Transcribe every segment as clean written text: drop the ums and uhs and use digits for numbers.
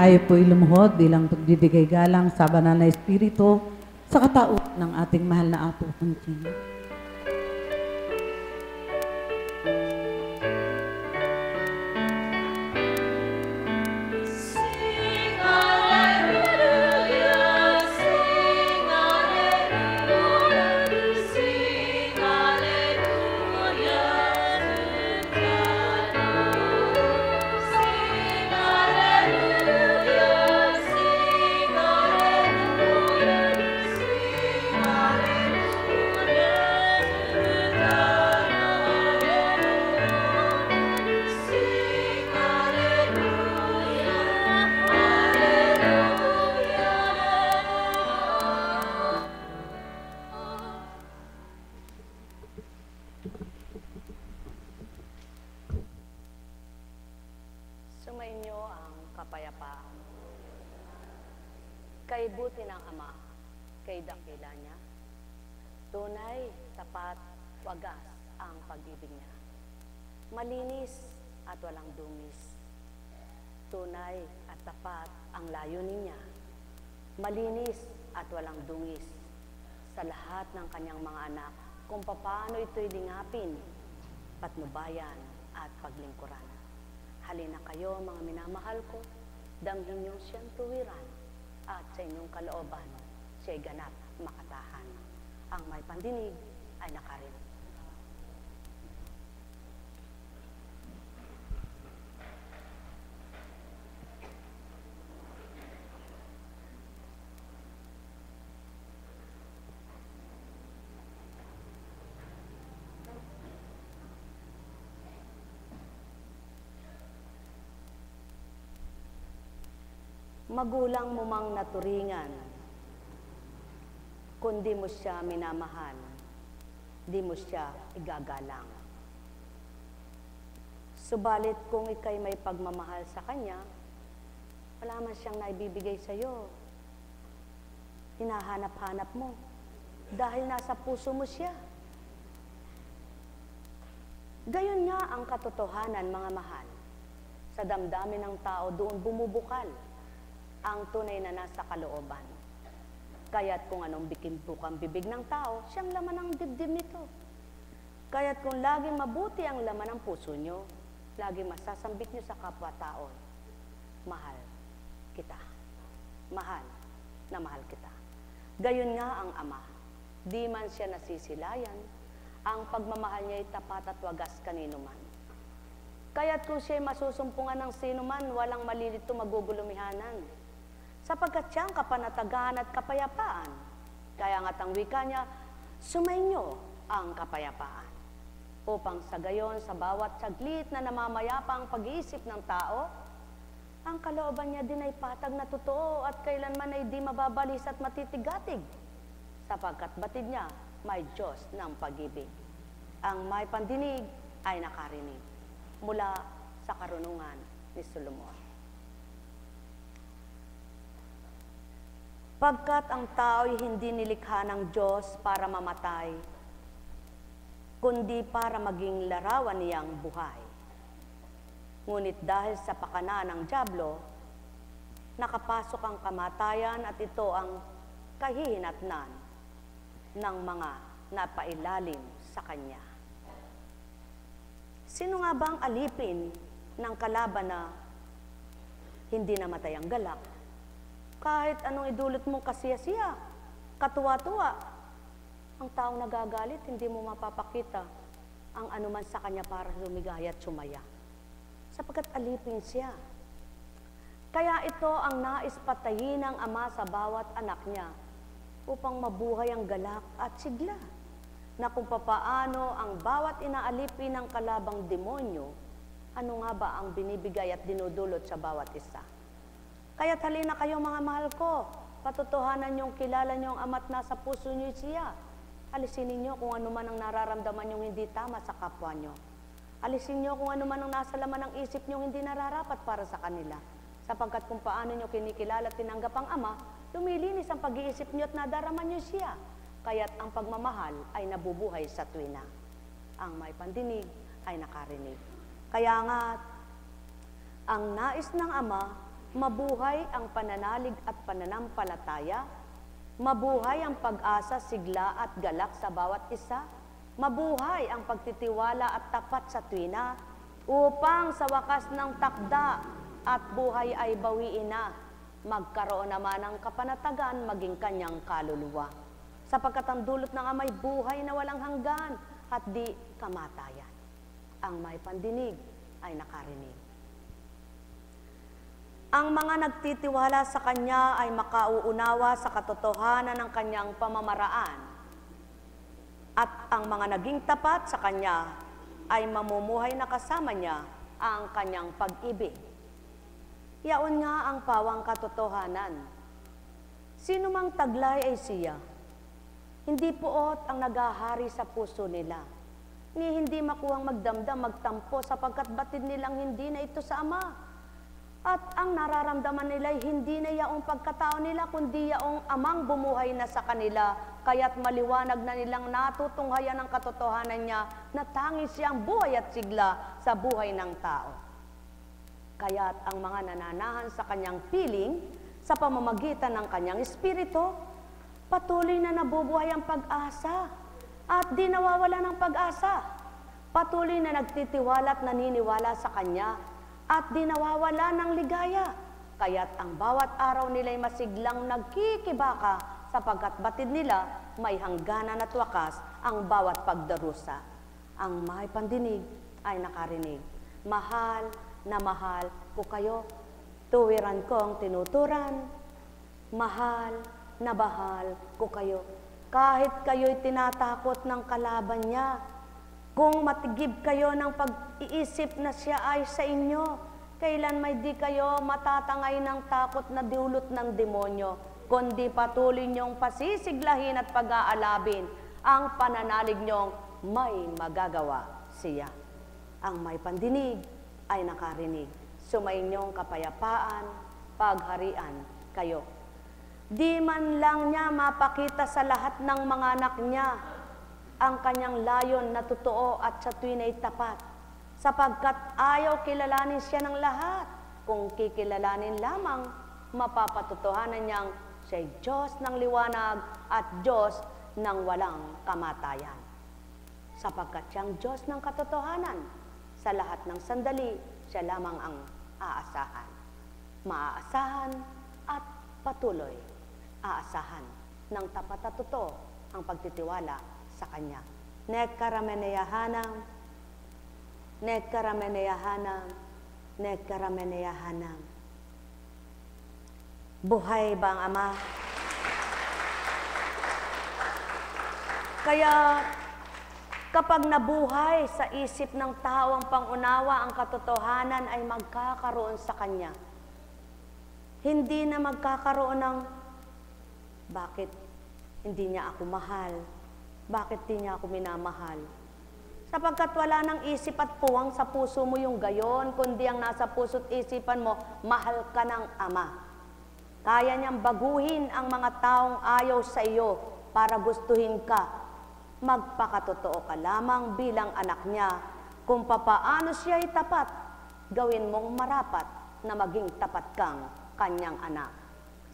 tayo po'y lumuhod bilang pagbibigay galang sa banal na espiritu sa katauhan ng ating mahal na Apo Kunting. Sumainyo ang kapayapaan. Kay buti ng Ama, kay dakila niya, tunay, tapat, wagas ang pag-ibig niya. Malinis at walang dungis. Tunay at tapat ang layunin niya. Malinis at walang dungis sa lahat ng kanyang mga anak kung paano ito'y lingapin, patnubayan at paglingkuran. Halina kayo, mga minamahal ko, damhin niyo siyang tuwiran at sa inyong kalooban, siya'y ganap makatahan. Ang may pandinig ay nakarinig. Magulang mo mang naturingan, kundi mo siya minamahal, di mo siya igagalang. Subalit kung ikay may pagmamahal sa kanya, wala man siyang naibibigay sa iyo. Hinahanap-hanap mo dahil nasa puso mo siya. Gayon nga ang katotohanan, mga mahal. Sa damdamin ng tao doon bumubukal ang tunay na nasa kalooban. Kaya't kung anong bikimbukang bibig ng tao, siyang laman ng dibdib nito. Kaya't kung laging mabuti ang laman ng puso nyo, laging masasambit nyo sa kapwa-tao, mahal kita. Mahal na mahal kita. Gayon nga ang Ama. Di man siya nasisilayan, ang pagmamahal niya ay tapat at wagas kanino man. Kaya't kung siya'y masusumpungan ng sino man, walang malilito magugulumihanan. Sapagkat siyang kapanatagan at kapayapaan. Kaya nga't ang wika niya, sumainyo ang kapayapaan. Upang sa gayon, sa bawat saglit na namamayapa ang pag-iisip ng tao, ang kalooban niya din ay patag na totoo at kailanman ay di mababalis at matitigatig. Sapagkat batid niya, may Diyos ng pag-ibig. Ang may pandinig ay nakarinig mula sa karunungan ni Solomon. Pagkat ang tao'y hindi nilikha ng Diyos para mamatay, kundi para maging larawan niyang buhay. Ngunit dahil sa pakana ng dyablo, nakapasok ang kamatayan at ito ang kahihinatnan ng mga napailalim sa kanya. Sino nga ba ang alipin ng kalaban na hindi namatay ang galak? Kahit anong idulot mong kasiya-siya, katuwa-tuwa, ang taong nagagalit, hindi mo mapapakita ang anuman sa kanya para lumigaya at sumaya. Sapagkat alipin siya. Kaya ito ang nais patayin ng Ama sa bawat anak niya upang mabuhay ang galak at sigla, na kung papaano ang bawat inaalipin ng kalabang demonyo, ano nga ba ang binibigay at dinudulot sa bawat isa. Kaya't halina kayo, mga mahal ko, patotohanan niyong kilala niyong Ama't nasa puso niyo siya. Alisin ninyo kung ano man ang nararamdaman niyong hindi tama sa kapwa niyo. Alisin niyo kung ano man ang nasa laman ng isip niyong hindi nararapat para sa kanila. Sapagkat kung paano niyo kinikilala at tinanggap ang Ama, lumilinis ang pag-iisip niyo at nadarama niyo siya. Kaya't ang pagmamahal ay nabubuhay sa tuwina. Ang may pandinig ay nakarinig. Kaya nga, ang nais ng Ama Mabuhay ang pananalig at pananampalataya. Mabuhay ang pag-asa, sigla at galak sa bawat isa. Mabuhay ang pagtitiwala at tapat sa tuwina, upang sa wakas ng takda at buhay ay bawiin na, magkaroon naman ng kapanatagan maging kanyang kaluluwa. Sapagkat ang dulot ng Ama ay buhay na walang hanggan at di kamatayan. Ang may pandinig ay nakarinig. Ang mga nagtitiwala sa Kanya ay makauunawa sa katotohanan ng Kanyang pamamaraan. At ang mga naging tapat sa Kanya ay mamumuhay na kasama Niya ang Kanyang pag-ibig. Yaon nga ang pawang katotohanan. Sino mang taglay ay siya. Hindi puot ang naghahari sa puso nila. Ni hindi makuhang magdamdam, magtampo sapagkat batid nilang hindi na ito sa Ama. At ang nararamdaman nila ay hindi na yaong pagkatao nila, kundi yaong Amang bumuhay na sa kanila, kaya't maliwanag na nilang natutunghayan ang katotohanan niya na tanging siyang buhay at sigla sa buhay ng tao. Kaya't ang mga nananahan sa kanyang piling, sa pamamagitan ng kanyang espiritu, patuloy na nabubuhay ang pag-asa at di nawawala ng pag-asa. Patuloy na nagtitiwala at naniniwala sa Kanya at di nawawala ng ligaya. Kaya't ang bawat araw nila'y masiglang nagkikibaka sapagkat batid nila may hangganan at wakas ang bawat pagdarusa. Ang may pandinig ay nakarinig. Mahal na mahal ko kayo. Tuwiran kong tinuturan. Mahal na mahal ko kayo. Kahit kayo'y tinatakot ng kalaban niya, kung matigib kayo ng pag-iisip na siya ay sa inyo, kailan may di kayo matatangay ng takot na diulot ng demonyo, kundi patuloy niyong pasisiglahin at pag-aalabin ang pananalig niyong may magagawa siya. Ang may pandinig ay nakarinig. Sumainyong kapayapaan, pagharian kayo. Di man lang niya mapakita sa lahat ng mga anak niya ang kanyang layon na totoo at sa tuwin ay tapat, sapagkat ayaw kilalanin siya ng lahat. Kung kikilalanin lamang, mapapatotohanan niyang siya'y Diyos ng liwanag at Diyos ng walang kamatayan. Sapagkat siyang Diyos ng katotohanan, sa lahat ng sandali, siya lamang ang aasahan. Maaasahan at patuloy. Aasahan ng tapat at totoo ang pagtitiwala sa Kanya. Nekkarameneyahanam, nekkarameneyahanam, nekkarameneyahanam. Buhay ba ang Ama? Kaya kapag nabuhay sa isip ng tao ang pangunawa, ang katotohanan ay magkakaroon sa Kanya. Hindi na magkakaroon ng bakit hindi niya ako mahal? Bakit di niya ako minamahal? Sapagkat wala nang isip at puwang sa puso mo yung gayon, kundi ang nasa puso't isipan mo, mahal ka ng Ama. Kaya niyang baguhin ang mga taong ayaw sa iyo para gustuhin ka. Magpakatotoo ka lamang bilang anak niya. Kung papaano siya ay tapat, gawin mong marapat na maging tapat kang kanyang anak.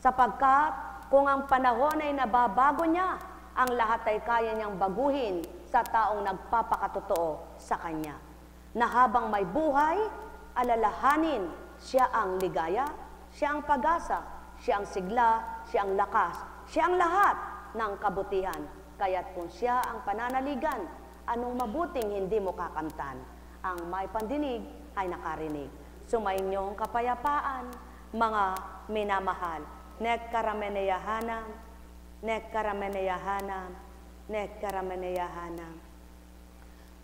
Sapagkat kung ang panahon ay nababago niya, ang lahat ay kaya niyang baguhin sa taong nagpapakatotoo sa Kanya. Na habang may buhay, alalahanin siya ang ligaya, siya ang pag-asa, siya ang sigla, siya ang lakas, siya ang lahat ng kabutihan. Kaya't kung siya ang pananaligan, anong mabuting hindi mo kakamtan? Ang may pandinig ay nakarinig. Sumainyong kapayapaan, mga minamahal. Nekkarameneyahanam, nekkarameneyahanam, nekkarameneyahanam.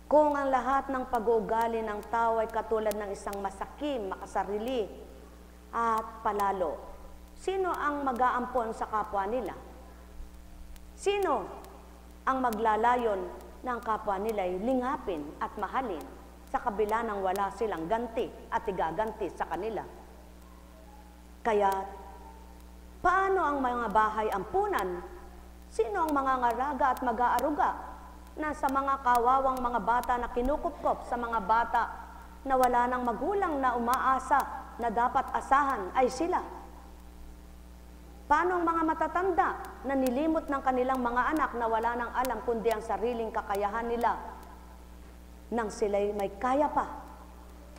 Kung ang lahat ng pag-uugali ng tao ay katulad ng isang masakim, makasarili, at palalo, sino ang mag-aampon sa kapwa nila? Sino ang maglalayon ng kapwa nila ay lingapin at mahalin sa kabila ng wala silang ganti at igaganti sa kanila? Kaya, paano ang mga bahay ampunan? Sino ang mga ngaraga at mag-aaruga na sa mga kawawang mga bata na kinukupkop sa mga bata na wala ng magulang na umaasa na dapat asahan ay sila? Paano ang mga matatanda na nilimot ng kanilang mga anak na wala nang alam kundi ang sariling kakayahan nila nang sila'y may kaya pa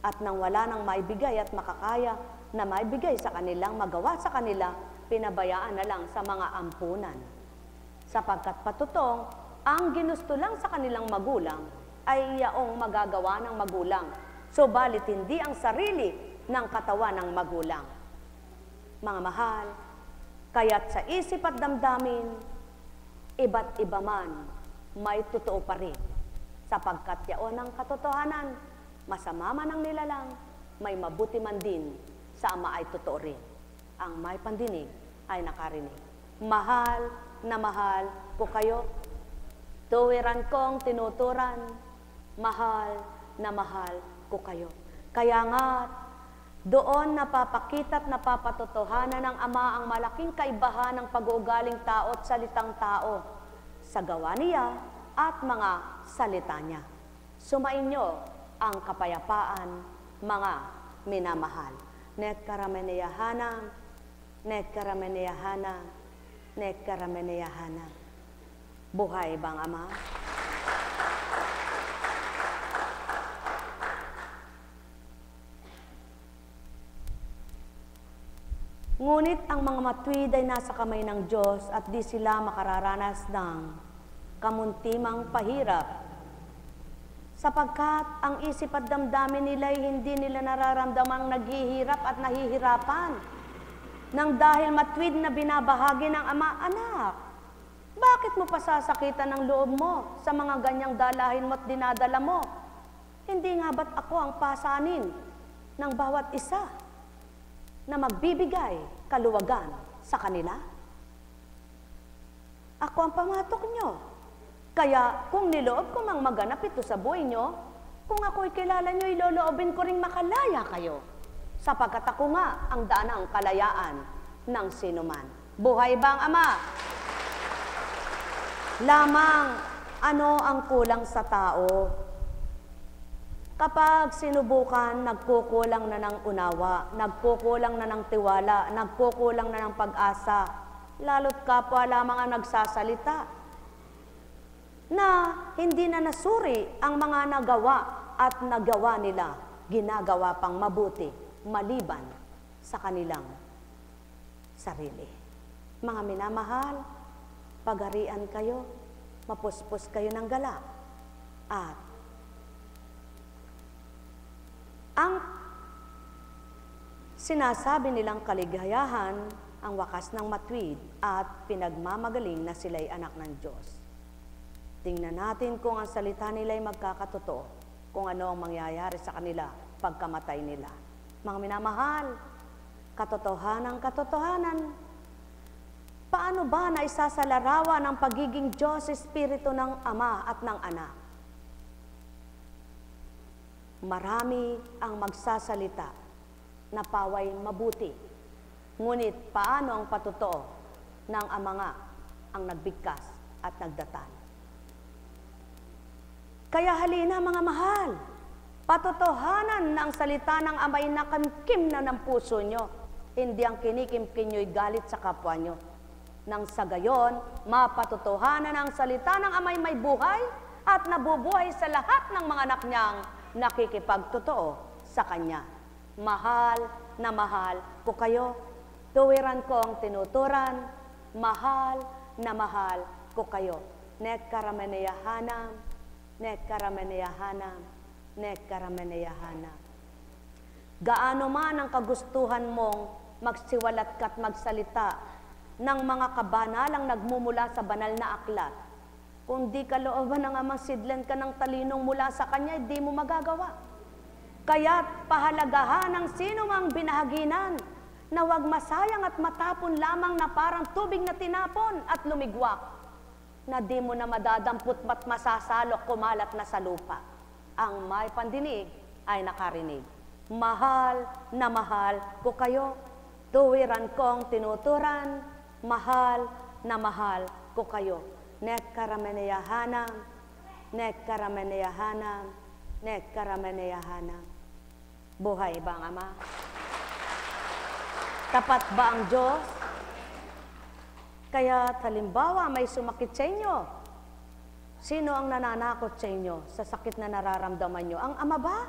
at nang wala nang maibigay at makakaya na maibigay sa kanilang magawa sa kanila, pinabayaan na lang sa mga ampunan. Sapagkat patutong, ang ginusto lang sa kanilang magulang ay yaong magagawa ng magulang. Subalit hindi ang sarili ng katawan ng magulang. Mga mahal, kaya't sa isip at damdamin, iba't iba man, may totoo pa rin. Sapagkat yaon ang katotohanan, masama man ang nilalang, may mabuti man din, sa Ama ay totoo rin. Ang may pandinig ay nakarinig. Mahal na mahal ko kayo, tuwiran kong tinuturan, mahal na mahal ko kayo. Kaya nga, doon napapakita at napapatotohanan ng Ama ang malaking kaibahan ng pag-uugaling tao at salitang tao sa gawa niya at mga salita niya. Sumainyo ang kapayapaan, mga minamahal. Nekkarameneyahanam, nekkarameneyahanam, nekkarameneyahanam. Buhay bang Ama? Ngunit ang mga matuwid ay nasa kamay ng Diyos at di sila makararanas ng kamuntimang pahirap. Sapagkat ang isip at damdamin nila ay hindi nila nararamdamang naghihirap at nahihirapan. Nang dahil matuwid na binabahagi ng Ama, anak, bakit mo pasasakitan ng loob mo sa mga ganyang dalahin mo at dinadala mo? Hindi nga ba't ako ang pasanin ng bawat isa na magbibigay kaluwagan sa kanila? Ako ang pamatok nyo. Kaya kung niloob ko mang maganap ito sa buhay nyo, kung ako'y kilala nyo, iloloobin ko ring makalaya kayo. Sapagkat ako nga ang daanang kalayaan ng sinuman. Buhay ba ang Ama? Lamang ano ang kulang sa tao? Kapag sinubukan, nagkukulang na ng unawa, nagkukulang na ng tiwala, nagkukulang na ng pag-asa, lalo't kapwa lamang ang nagsasalita, na hindi na nasuri ang mga nagawa at nagawa nila, ginagawa pang mabuti, maliban sa kanilang sarili. Mga minamahal, pagarian kayo, mapuspos kayo ng galak, at ang sinasabi nilang kaligayahan, ang wakas ng matuwid at pinagmamagaling na sila'y anak ng Diyos. Tingnan natin kung ang salita nila'y magkakatotoo, kung ano ang mangyayari sa kanila pagkamatay nila. Mga minamahal, katotohanan, paano ba na isasalarawan ang pagiging Diyos Espiritu ng Ama at ng Anak? Marami ang magsasalita na paway mabuti. Ngunit paano ang patotoo ng Ama nga ang nagbigkas at nagdatan? Kaya halina mga mahal, patotohanan ng salita ng Ama'y nakamkim na ng puso nyo, hindi ang kinikimkim nyo'y galit sa kapwa nyo. Nang sa gayon, mapatotohanan ang salita ng Ama'y may buhay at nabubuhay sa lahat ng mga anak niyang nakikipagtotoo sa Kanya. Mahal na mahal ko kayo, tuwiran ko ang tinuturan, mahal na mahal ko kayo. Nekkarameneyahanam, nekkarameneyahanam, nekkarameneyahanam. Gaano man ang kagustuhan mong magsiwalat ka't magsalita ng mga kabanalang nagmumula sa banal na aklat, kung di ka looban ng Amang sidlan ka ng talinong mula sa Kanya, di mo magagawa. Kaya't pahalagahan ng sino mang binahaginan na huwag masayang at matapon lamang na parang tubig na tinapon at lumigwak, na di mo na madadampot at masasalok kumalat na sa lupa. Ang may pandinig ay nakarinig. Mahal na mahal ko kayo, tuwiran kong tinuturan, mahal na mahal ko kayo. Nekkarameneyahanam, nekkarameneyahanam, nekkarameneyahanam. Buhay bang Ama? Tapat ba ang Diyos? Kaya halimbawa may sumakit sa inyo. Sino ang nananakot sa inyo sa sakit na nararamdaman nyo? Ang Ama ba?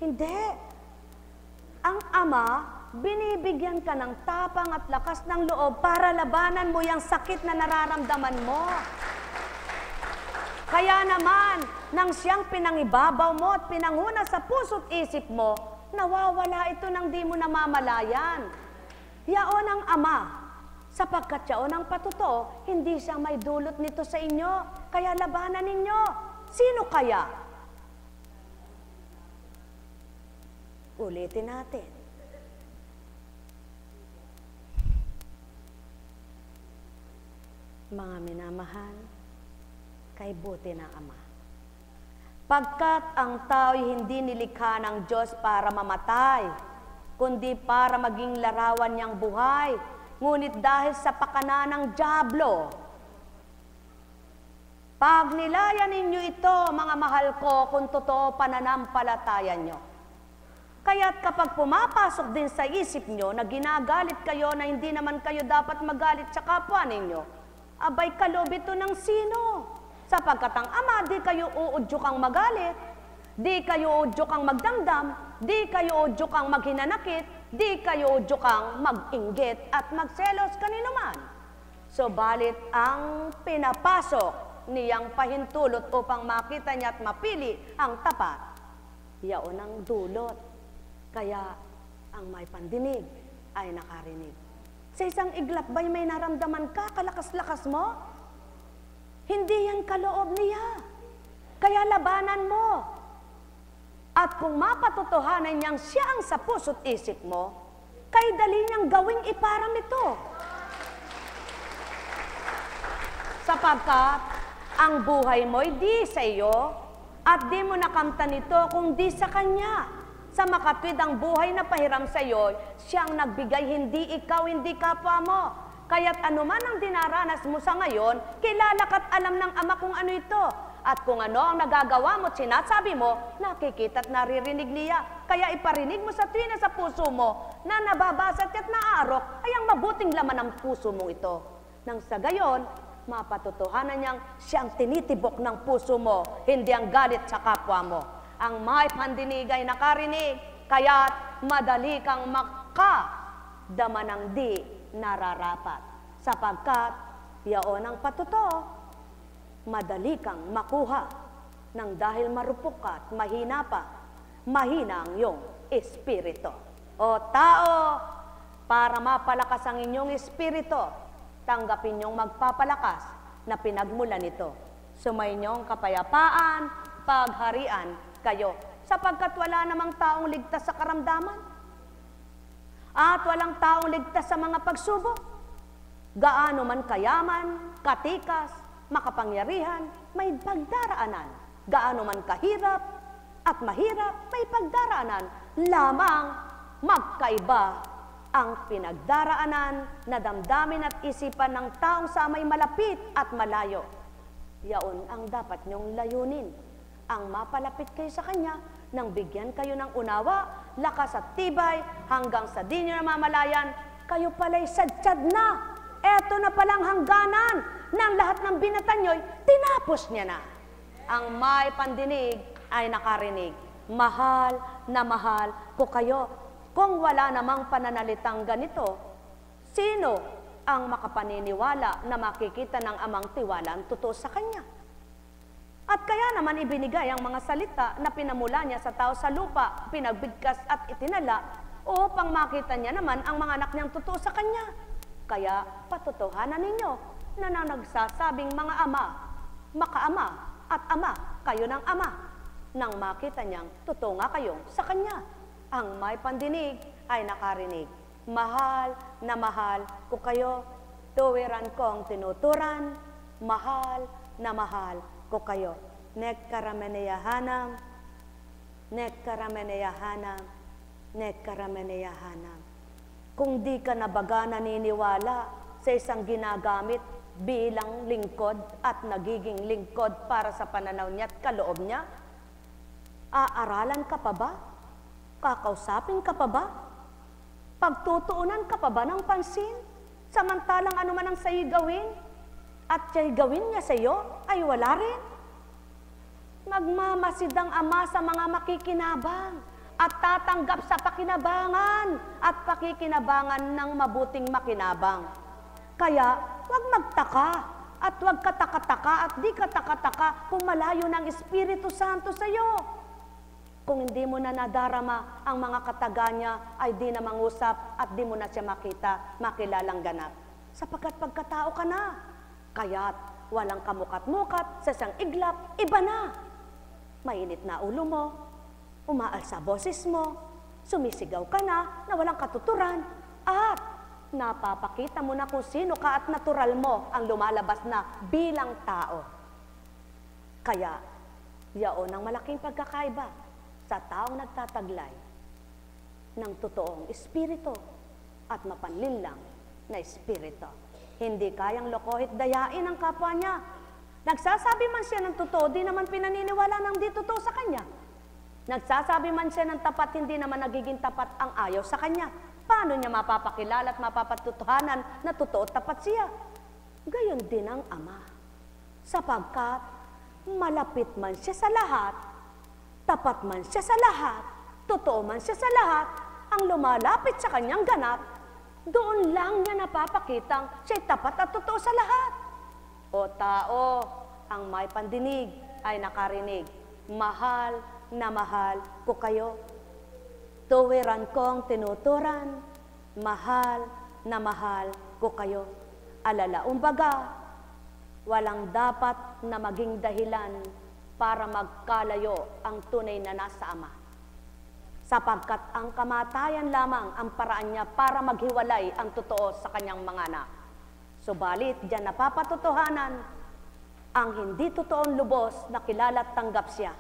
Hindi. Ang Ama, binibigyan ka ng tapang at lakas ng loob para labanan mo yung sakit na nararamdaman mo. Kaya naman, nang siyang pinangibabaw mo at pinanguna sa puso't isip mo, nawawala ito nang di mo namamalayan. Yaon ang Ama, sapagkat yaon ang patuto, hindi siya may dulot nito sa inyo, kaya labanan ninyo. Sino kaya? Ulitin natin. Mga minamahal, kay buti ng Ama. Pagkat ang tao'y hindi nilikha ng Diyos para mamatay, kundi para maging larawan niyang buhay, ngunit dahil sa pakana ng dyablo, pag nilayan ninyo ito, mga mahal ko, kung totoo pananampalataya nyo. Kaya't kapag pumapasok din sa isip nyo na ginagalit kayo na hindi naman kayo dapat magalit sa kapwa ninyo, abay kaloob ito ng sino? Sapagkat ang Ama, di kayo uudyok ang magalit, di kayo uudyok ang magdamdam, di kayo uudyok ang maghinanakit, di kayo uudyok ang mag-inggit at magselos kanino man. So, balit ang pinapasok niyang pahintulot upang makita niya at mapili ang tapat, yaon ang dulot. Kaya ang may pandinig ay nakarinig. Sa isang iglap ba'y may naramdaman ka, kalakas-lakas mo? Hindi yan kaloob niya. Kaya labanan mo. At kung mapatotohanan niyang siya ang sa puso't isip mo, kay dali niyang gawing iparam ito. Sapagkat ang buhay mo'y di sa iyo at di mo nakamtan ito kung di sa Kanya. Sa makatwid ang buhay na pahiram sa iyo, siyang nagbigay, hindi ikaw, hindi kapwa mo. Kaya't anuman ang dinaranas mo sa ngayon, kilala ka't alam ng Ama kung ano ito. At kung ano ang nagagawa mo at sinasabi mo, nakikita at naririnig niya. Kaya iparinig mo sa tuwina sa puso mo na nababasa at naaarok ay ang mabuting laman ng puso mong ito. Nang sa gayon, mapatotohanan niyang siyang tinitibok ng puso mo, hindi ang galit sa kapwa mo. Ang may pandinig ay nakarinig, kaya't madali kang makadama ng di nararapat. Sapagkat yaon ang patuto, madali kang makuha nang dahil marupok ka at mahina pa, mahina ang iyong espiritu. O tao, para mapalakas ang inyong espiritu, tanggapin niyong magpapalakas na pinagmulan nito. Sumayinyong kapayapaan, pagharian kayo, sapagkat wala namang taong ligtas sa karamdaman at walang taong ligtas sa mga pagsubok. Gaano man kayaman, katikas, makapangyarihan, may pagdaraanan. Gaano man kahirap at mahirap, may pagdaraanan. Lamang magkaiba ang pinagdaraanan na damdamin at isipan ng taong sa may malapit at malayo. Yaon ang dapat niyong layunin. Ang mapalapit kayo sa Kanya, nang bigyan kayo ng unawa, lakas at tibay, hanggang sa di nyo namamalayan, kayo pala'y sadsyad na. Eto na palang hangganan ng lahat ng binatan nyo'y tinapos niya na. Ang may pandinig ay nakarinig. Mahal na mahal ko kayo. Kung wala namang pananalitang ganito, sino ang makapaniniwala na makikita ng Amang tiwala ang totoo sa Kanya? At kaya naman ibinigay ang mga salita na pinamula niya sa tao sa lupa, pinagbigkas at itinala, upang makita niya naman ang mga anak niyang totoo sa Kanya. Kaya patotohanan ninyo na nagsasabing mga ama, makaama at ama, kayo ng Ama, nang makita niyang totoo nga kayo sa Kanya. Ang may pandinig ay nakarinig. Mahal na mahal ko kayo, tuwiran kong tinuturan, mahal na mahal ko kayo. Nekkarameneyahanam, nekkarameneyahanam, nekkarameneyahanam. Kung di ka na baga naniniwala sa isang ginagamit bilang lingkod at nagiging lingkod para sa pananaw niya at kaloob niya, aaralan ka pa ba? Kakausapin ka pa ba? Pagtutuunan ka pa ba ng pansin? Samantalang ano man ang sa'yo gawin, at siya'y gawin niya sa iyo, ay wala rin. Magmamasid ang Ama sa mga makikinabang at tatanggap sa pakinabangan at pakikinabangan ng mabuting makinabang. Kaya, huwag magtaka at huwag kataka-taka at di kataka-taka kung malayo ng Espiritu Santo sa iyo. Kung hindi mo na nadarama ang mga kataga niya, ay di na mangusap at di mo na siya makita, makilalang ganap. Sapagkat pagkatao ka na, kaya't walang kamukat-mukat sa isang iglap, iba na. Mainit na ulo mo, umaal sa boses mo, sumisigaw ka na walang katuturan, at napapakita mo na kung sino ka at natural mo ang lumalabas na bilang tao. Kaya, yaon ang malaking pagkakaiba sa taong nagtataglay ng totoong espiritu at mapanlinlang na espiritu. Hindi kayang lokohit dayain ang kapwa niya. Nagsasabi man siya ng totoo, di naman pinaniniwala ng di totoo sa kanya. Nagsasabi man siya ng tapat, hindi naman nagiging tapat ang ayaw sa kanya. Paano niya mapapakilala at mapapatutuhanan na totoo at tapat siya? Gayon din ang Ama. Sapagkat malapit man siya sa lahat, tapat man siya sa lahat, totoo man siya sa lahat, ang lumalapit sa kanyang ganap, doon lang niya napapakitang siya'y tapat at totoo sa lahat. O tao, ang may pandinig ay nakarinig. Mahal na mahal ko kayo. Tuwiran kong tinuturan, mahal na mahal ko kayo. Alalaong baga, walang dapat na maging dahilan para magkalayo ang tunay na nasa Ama. Sapagkat ang kamatayan lamang ang paraan niya para maghiwalay ang totoo sa kanyang mga anak. Subalit, diyan napapatotohanan ang hindi totoong lubos na kilala at tanggap siya.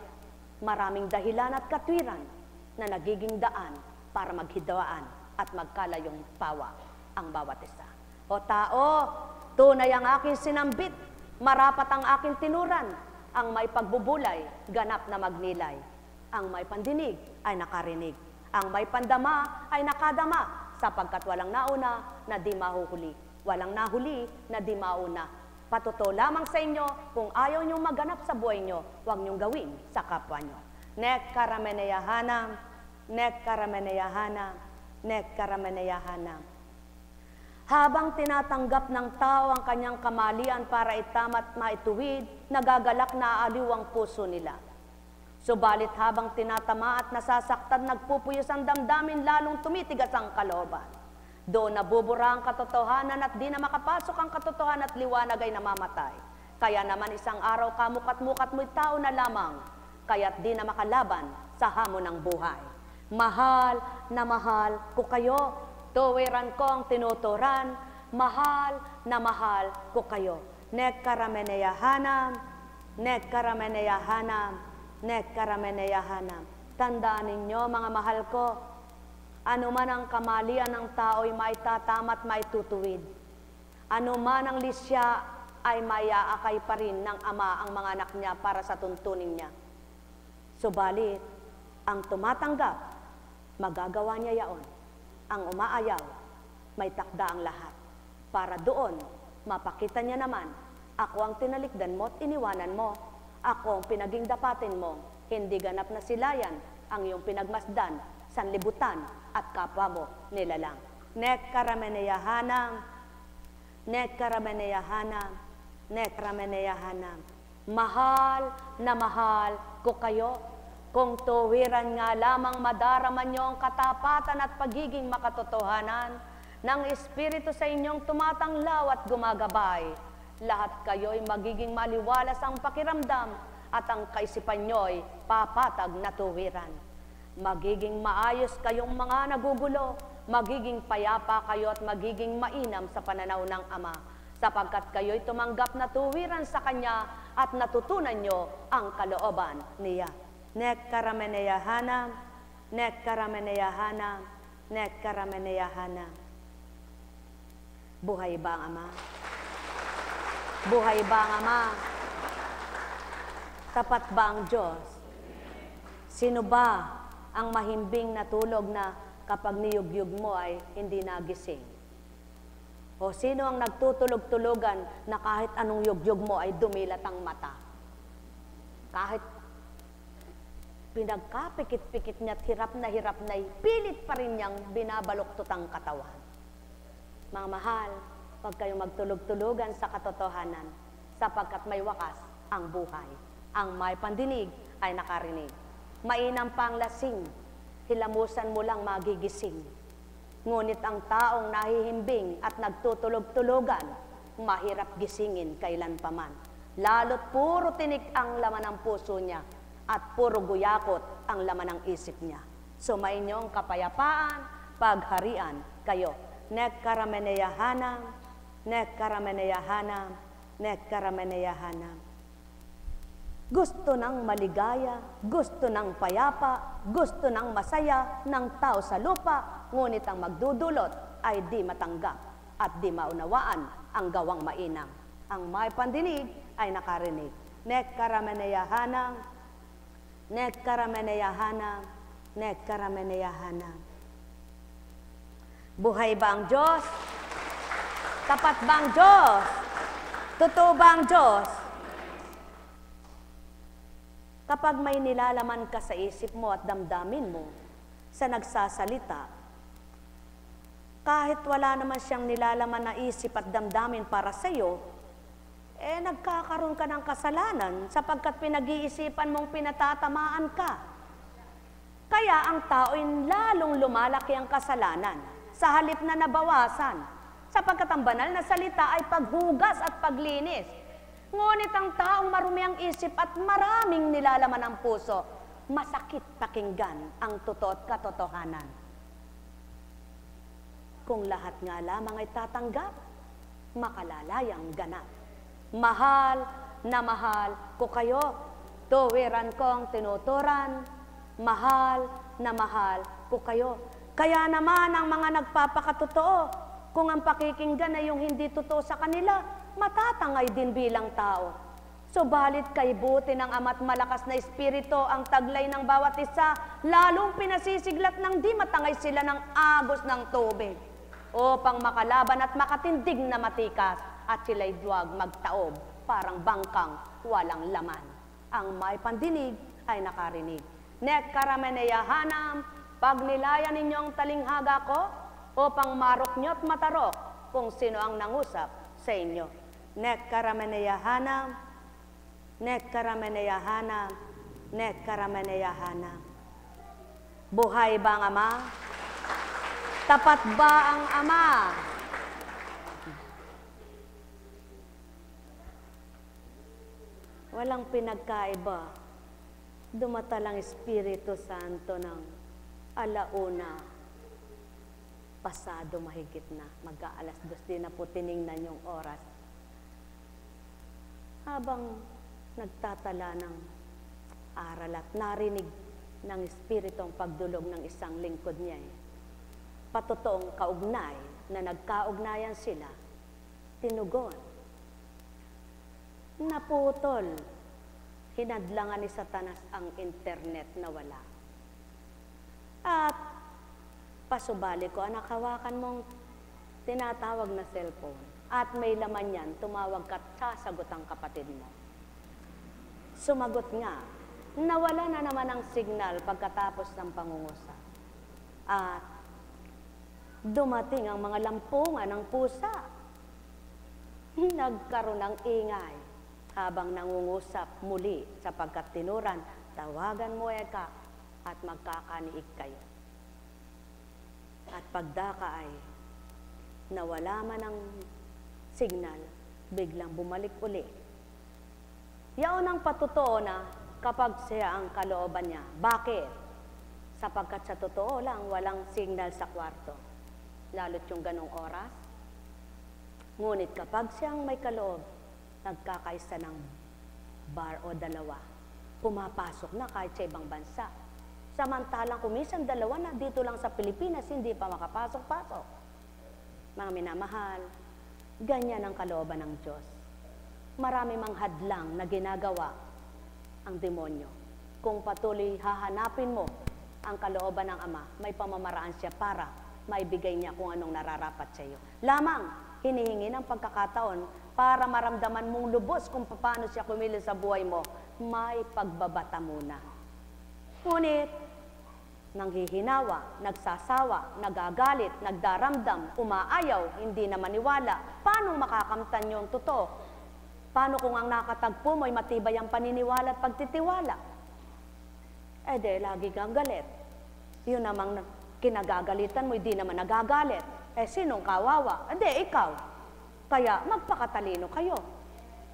Maraming dahilan at katwiran na nagiging daan para maghidawaan at magkalayong pawa ang bawat isa. O tao, tunay ang aking sinambit, marapat ang aking tinuran, ang may pagbubulay, ganap na magnilay. Ang may pandinig ay nakarinig, ang may pandama ay nakadama, sapagkat walang nauna na di mahuhuli. Walang nahuli na di mauna. Patuto lamang sa inyo, kung ayaw niyong maganap sa buhay niyo, huwag niyong gawin sa kapwa niyo. Nek karameneyahanam, nek karameneyahanam, nek karameneyahanam. Habang tinatanggap ng tao ang kanyang kamalian para itamat maituwid, nagagalak na aaliw ang puso nila. Subalit habang tinatama at nasasaktan, nagpupuyos ang damdamin, lalong tumitigas ang kalooban. Doon nabubura ang katotohanan at di na makapasok ang katotohanan at liwanag ay namamatay. Kaya naman isang araw kamukat-mukat mo'y tao na lamang, kaya't di na makalaban sa hamon ng buhay. Mahal na mahal ko kayo, tuwiran ko ang tinuturan, mahal na mahal ko kayo. Nek karameneyahanam, nek karameneyahanam, nek karameneyahanam. Tandaan ninyo mga mahal ko, ano man ang kamalian ng tao'y maitatamat, maitutuwid. Ano man ang lisya ay maiaakay pa rin ng Ama ang mga anak niya para sa tuntunin niya. Subalit, ang tumatanggap, magagawa niya yaon. Ang umaayaw, may takda ang lahat. Para doon, mapakita niya naman, ako ang tinalikdan mo at iniwanan mo. Ako ang pinaging dapatin mo, hindi ganap na silayan ang iyong pinagmasdan, sanlibutan at kapwa mo nilalang. Nek karameneyahanam, nek karameneyahanam, nek karameneyahanam. Mahal na mahal ko kayo. Kung tuwiran nga lamang madarama niyo ang katapatan at pagiging makatotohanan ng Espiritu sa inyong tumatanglaw at gumagabay, lahat kayo'y magiging maliwalas ang pakiramdam at ang kaisipan niyo'y papatag na tuwiran. Magiging maayos kayong mga nagugulo, magiging payapa kayo at magiging mainam sa pananaw ng Ama, sapagkat kayo'y tumanggap na tuwiran sa Kanya at natutunan nyo ang kalooban niya. Nek karameneyahanam, nek karameneyahanam, nek karameneyahanam. Buhay ba ang Ama? Buhay ba ang Ama? Tapat ba ang Diyos? Sino ba ang mahimbing na tulog na kapag niyugyug mo ay hindi nagising? O sino ang nagtutulog-tulugan na kahit anong yugyug mo ay dumilat ang mata? Kahit pinagkapikit-pikit niya at hirap na pilit pa rin niyang binabaluktot ang katawan. Mga mahal, huwag kayong magtulog-tulugan sa katotohanan sapagkat may wakas ang buhay. Ang may pandinig ay nakarinig. Mainam pa ang lasing, hilamusan mo lang magigising. Ngunit ang taong nahihimbing at nagtutulog-tulugan, mahirap gisingin kailanpaman. Lalo't puro tinik ang laman ng puso niya at puro guyakot ang laman ng isip niya. Sumainyong kapayapaan, pagharian kayo. Nek karameneyahanam, nek karameneyahanam, nek karameneyahanam. Gusto ng maligaya, gusto ng payapa, gusto ng masaya ng tao sa lupa, ngunit ang magdudulot ay di matanggap at di maunawaan ang gawang mainam. Ang may pandinig ay nakarinig. Nek karameneyahanam, nek karameneyahanam, nek karameneyahanam. Buhay ba ang Diyos? Tapat ba ang Diyos? Totoo ba ang Diyos? Kapag may nilalaman ka sa isip mo at damdamin mo sa nagsasalita, kahit wala naman siyang nilalaman na isip at damdamin para sa iyo, nagkakaroon ka ng kasalanan sapagkat pinag-iisipan mong pinatatamaan ka. Kaya ang tao'y lalong lumalaki ang kasalanan sa halip na nabawasan, sapagkat ang banal na salita ay paghugas at paglinis. Ngunit ang taong marumi ang isip at maraming nilalaman ang puso, masakit pakinggan ang totoo at katotohanan. Kung lahat nga lamang ay tatanggap, makalalayang ganap. Mahal na mahal ko kayo, tuwiran kong tinuturan, mahal na mahal ko kayo. Kaya naman ang mga nagpapakatotoo, kung ang pakikinggan ay yung hindi totoo sa kanila, matatangay din bilang tao. Subalit kay buti ng Ama't malakas na Espiritu ang taglay ng bawat isa, lalong pinasisiglat ng di matangay sila ng agos ng tubig, upang makalaban at makatindig na matikas, at sila'y duwag magtaob, parang bangkang walang laman. Ang may pandinig ay nakarinig. Nek karameneyahanam, pag nilayan ninyong talinghaga ko, upang marok nyo't matarok kung sino ang nangusap sa inyo. Nek karameneyahanam, nek karameneyahanam, nek karameneyahanam. Buhay ba ang Ama? Tapat ba ang Ama? Walang pinagkaiba. Dumatalang Espiritu Santo ng alauna, pasado mahigit na, mag-aalas 2 din na po tiningnan yung oras. Habang nagtatala ng aral at narinig ng Espiritu ang pagdulog ng isang lingkod niya, patotoong kaugnay na nagkaugnayan sila, tinugon, naputol, hinadlangan ni Satanas ang internet na wala. At pasubali ko, anak, hawakan mong tinatawag na cellphone at may laman yan, tumawag ka at sasagot ang kapatid mo. Sumagot nga, nawala na naman ang signal pagkatapos ng pangungusap. At dumating ang mga lampungan ng pusa. Nagkaroon ng ingay habang nangungusap muli sapagkat tinuran, tawagan mo ka at magkakaniig kayo. At pagdaka ay nawala man ang signal, biglang bumalik uli. Yaon ang patotoo na kapag siya ang kalooban niya. Bakit? Sapagkat sa totoo lang, walang signal sa kwarto. Lalo't yung ganong oras. Ngunit kapag siyang may kaloob, nagkakaisa ng bar o dalawa, pumapasok na kahit sa ibang bansa. Samantalang kumisan dalawa na dito lang sa Pilipinas, hindi pa makapasok-pasok. Mga minamahal, ganyan ang kalooban ng Diyos. Marami mang hadlang na ginagawa ang demonyo. Kung patuloy hahanapin mo ang kalooban ng Ama, may pamamaraan siya para maibigay niya kung anong nararapat sa iyo. Lamang, hinihingi ng pagkakataon para maramdaman mong lubos kung paano siya kumilos sa buhay mo, may pagbabata muna. Ngunit, nanghihinawa, nagsasawa, nagagalit, nagdaramdam, umaayaw, hindi na maniwala, paano makakamtan yung totoo? Paano kung ang nakatagpo mo'y matibay ang paniniwala at pagtitiwala? Lagi kang galit. Yun namang kinagagalitan mo, hindi naman nagagalit. Sinong kawawa? Ikaw. Kaya magpakatalino kayo.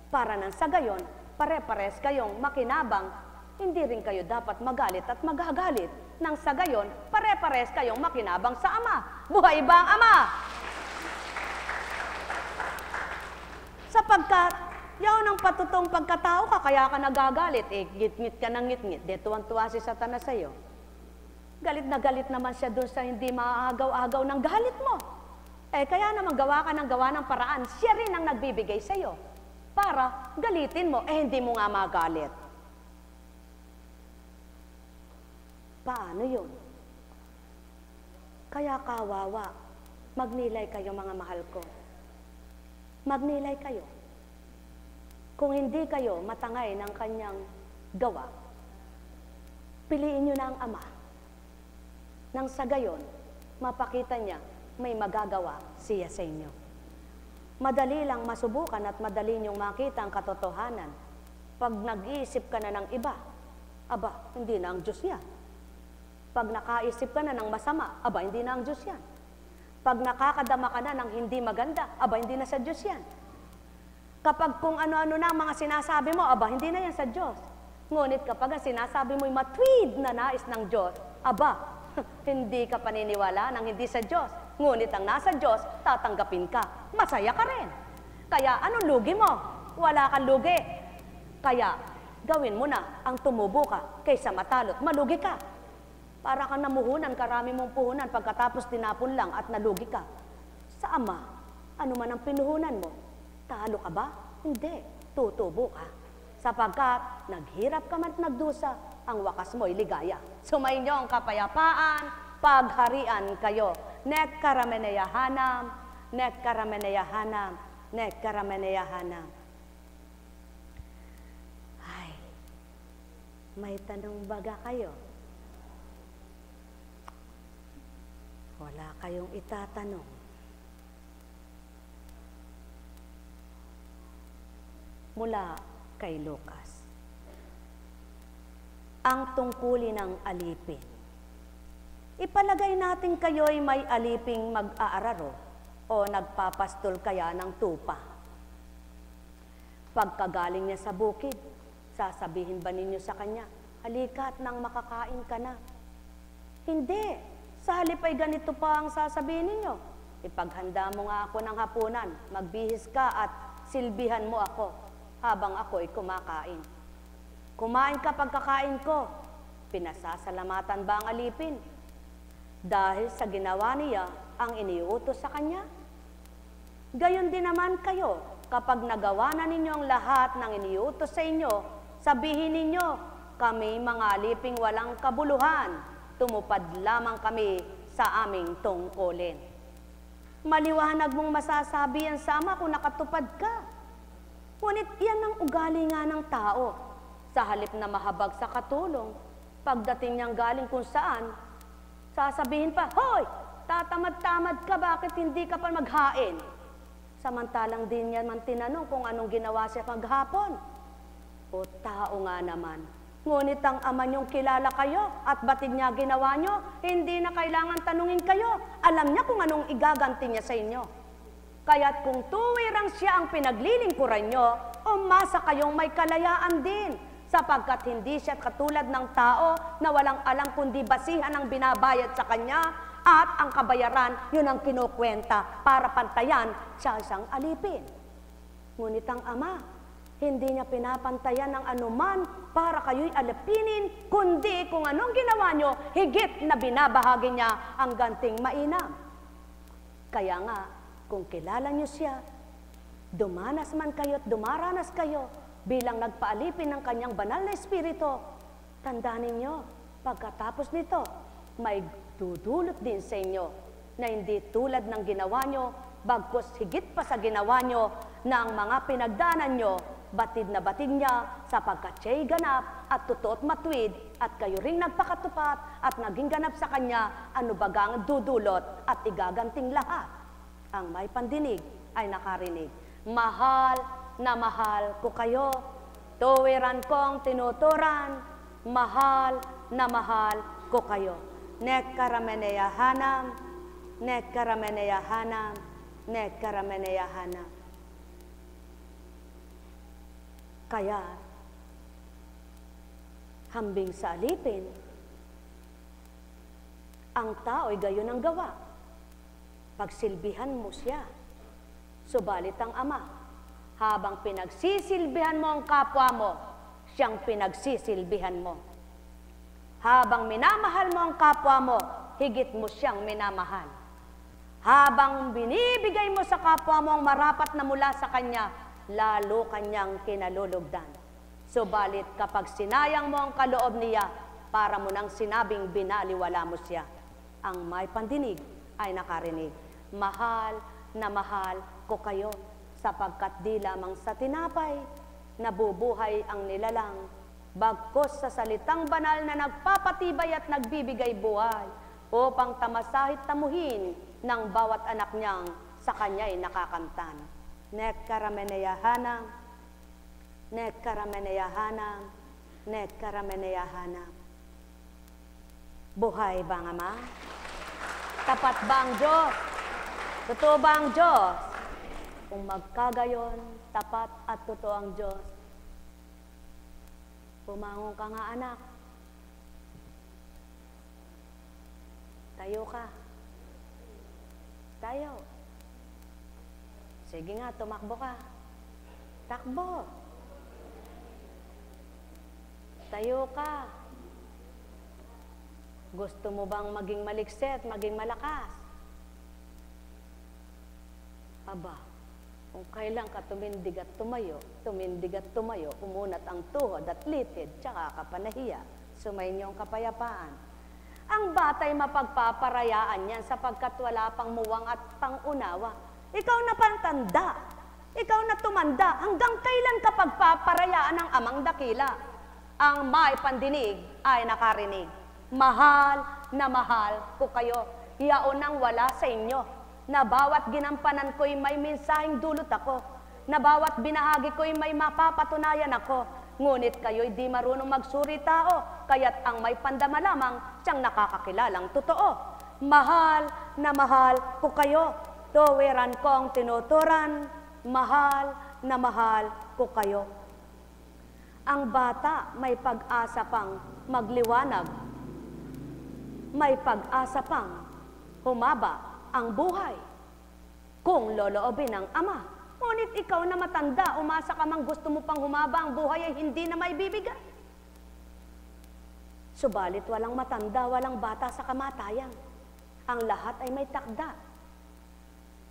Para nang sa gayon, pare-pares kayong makinabang, hindi rin kayo dapat magalit at magagalit. Nang sa gayon, pare-pares kayong makinabang sa Ama. Buhay ba ang Ama? Sapagkat, yaon ang patutong pagkatao ka, kaya ka nagagalit. Ngit-ngit ka ng ngit-ngit. Tuwang-tuwa si Satanas sa'yo. Galit na galit naman siya dun sa hindi maagaw-agaw ng galit mo. Kaya naman gawa ka ng gawa ng paraan, siya rin ang nagbibigay sa'yo. Para galitin mo, hindi mo nga magalit. Paano yun? Kaya kawawa, magnilay kayo mga mahal ko. Magnilay kayo. Kung hindi kayo matangay ng kanyang gawa, piliin nyo na ang Ama. Nang sa gayon, mapakita niya may magagawa siya sa inyo. Madali lang masubukan at madali niyong makita ang katotohanan. Pag nag-iisip ka na ng iba, hindi na ang Diyos yan. Pag nakaisip ka na ng masama, hindi na ang Diyos yan. Pag nakakadama ka na ng hindi maganda, hindi na sa Diyos yan. Kapag kung ano-ano na ang mga sinasabi mo, hindi na yan sa Diyos. Ngunit kapag ang sinasabi mo'y matwid na nais ng Diyos, hindi ka paniniwala ng hindi sa Diyos. Ngunit ang nasa Diyos, tatanggapin ka. Masaya ka rin. Kaya anong lugi mo? Wala kang lugi. Kaya gawin mo na ang tumubo ka kaysa matalo't malugi ka. Para kang namuhunan, karami mong puhunan, pagkatapos tinapon lang at nalugi ka. Sa Ama, ano man ang pinuhunan mo, talo ka ba? Hindi. Tutubo ka. Sapagkat naghirap ka man at nagdusa, ang wakas mo'y ligaya. Sumainyo ang kapayapaan, pagharian kayo. Nek karameneyahanam, nek karameneyahanam, nek karameneyahanam. Ay, may tanong baga kayo? Wala kayong itatanong. Mula kay Lucas. Ang tungkulin ng alipin. Ipalagay natin kayo'y may aliping mag-aararo o nagpapastol kaya ng tupa. Pagkagaling niya sa bukid, sasabihin ba ninyo sa kanya, halika at nang makakain ka na? Hindi. Sa halip ay ganito pa ang sasabihin ninyo. Ipaghanda mo nga ako ng hapunan, magbihis ka at silbihan mo ako habang ako'y kumakain. Kumain ka pagkakain ko, pinasasalamatan ba ang alipin? Dahil sa ginawa niya ang iniutos sa kanya? Gayon din naman kayo, kapag nagawa na ninyo ang lahat ng iniutos sa inyo, sabihin ninyo, kami mga aliping walang kabuluhan, tumupad lamang kami sa aming tungkulin. Maliwanag mong masasabi yan sa Ama kung nakatupad ka. Ngunit yan ang ugali nga ng tao. Sa halip na mahabag sa katulong, pagdating niyang galing kung saan, sasabihin pa, hoy, tatamad-tamad ka, bakit hindi ka pa maghain? Samantalang din niya man tinanong kung anong ginawa siya maghapon. O tao nga naman. Ngunit ang Ama niyong kilala kayo at batid niya ginawa niyo, hindi na kailangan tanungin kayo. Alam niya kung anong igaganti niya sa inyo. Kaya't kung tuwirang siya ang pinaglilingkuran niyo, umasa kayong may kalayaan din. Sapagkat hindi siya katulad ng tao na walang alam kundi basihan ang binabayad sa kanya at ang kabayaran, yun ang kinukwenta para pantayan siya isang alipin. Ngunit ang Ama, hindi niya pinapantayan ng anuman para kayo'y alipinin, kundi kung anong ginawa nyo, higit na binabahagi niya ang ganting mainam. Kaya nga, kung kilala nyo siya, dumanas man kayo at dumaranas kayo bilang nagpaalipin ng kanyang banal na espiritu, tandaan ninyo, Pagkatapos nito, may dudulot din sa inyo na hindi tulad ng ginawa nyo, bagkus higit pa sa ginawa nyo na ang mga pinagdanan nyo, batid na batid niya sapagkat siya'y ganap at totoo at matuwid at kayo ring nagpakatupat at naging ganap sa kanya, ano bagang dudulot at igaganting lahat. Ang may pandinig ay nakarinig. Mahal na mahal ko kayo, tuwiran kong tinuturan, mahal na mahal ko kayo. Nekkarameneyahanam, nekkarameneyahanam, nekkarameneyahanam. Kaya, hambing sa alipin, ang tao'y gayon ang gawa. Pagsilbihan mo siya. Subalit ang Ama, habang pinagsisilbihan mo ang kapwa mo, siyang pinagsisilbihan mo. Habang minamahal mo ang kapwa mo, higit mo siyang minamahal. Habang binibigay mo sa kapwa mo ang marapat na mula sa kanya, lalo kanyang kinalulugdan. Subalit kapag sinayang mo ang kaloob niya, para mo nang sinabing binaliwala mo siya. Ang may pandinig ay nakarinig. Mahal na mahal ko kayo, sapagkat di lamang sa tinapay nabubuhay ang nilalang, bagkus sa salitang banal na nagpapatibay at nagbibigay buhay, upang tamasahit tamuhin ng bawat anak niyang sa kanya'y nakakamtan. Nekkarameneyahanam, nekkarameneyahanam, nekkarameneyahanam. Buhay ba ang Ama? Tapat ba ang Diyos? Totoo ba ang Diyos? Kung magkagayon, tapat at totoo ang Diyos, pumangon ka nga anak. Tayo ka. Tayo. Sige nga, tumakbo ka. Takbo. Tayo ka. Gusto mo bang maging malikset, maging malakas? Aba, kung kailan ka tumindig at tumayo, umunat ang tuhod at litid, tsaka ka panahiya, sumainyo ang kapayapaan. Ang batay mapagpaparayaan yan sapagkat wala pang muwang at pangunawa. Ikaw na pantanda, ikaw na tumanda, hanggang kailan ka pagpaparayaan ng Amang dakila? Ang may pandinig ay nakarinig. Mahal na mahal ko kayo, yaon ang wala sa inyo, na bawat ginampanan ko'y may mensaheng dulot ako, na bawat binahagi ko'y may mapapatunayan ako, ngunit kayo'y di marunong magsuri tao, kaya't ang may pandama lamang siyang nakakakilalang totoo. Mahal na mahal ko kayo, tuwiran kong tinuturan, mahal na mahal ko kayo. Ang bata may pag-asa pang magliwanag, may pag-asa pang humaba ang buhay kung loloobin ng Ama. Ngunit ikaw na matanda, umasa ka mang gusto mo pang humaba ang buhay ay hindi na may bibigay. Subalit walang matanda, walang bata sa kamatayan. Ang lahat ay may takda.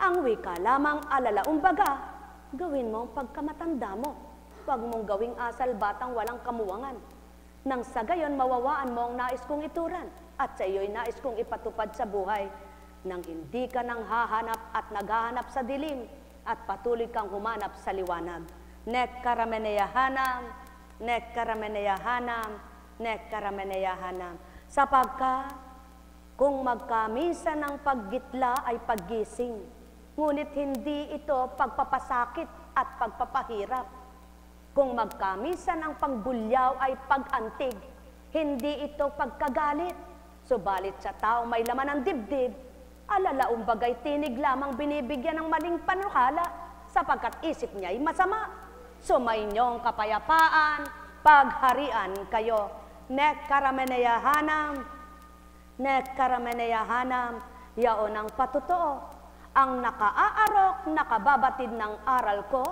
Ang wika lamang alalaumbaga, gawin mo ang pagkamatanda mo. Huwag mong gawing asal batang walang kamuwangan. Nang sa gayon mawawaan mo ang nais kong ituran at sa iyo'y nais kong ipatupad sa buhay nang hindi ka nang hahanap at naghahanap sa dilim at patuloy kang humanap sa liwanag. Nekkarameneyahanam, nekkarameneyahanam, nekkarameneyahanam. Sapagkat kung magkamisa ng paggitla ay paggising, ngunit hindi ito pagpapasakit at pagpapahirap. Kung magkamisa ng pagbulyaw ay pag-antig, hindi ito pagkagalit. Subalit sa tao may laman ng dibdib, alalaumbagay tinig lamang binibigyan ng maling panukala, sapagkat isip niya ay masama. Sumainyo ang kapayapaan, pagharian kayo. Nekkarameneyahanam, nekkarameneyahanam, yaon ang patotoo. Ang nakaaarok, nakababatid ng aral ko,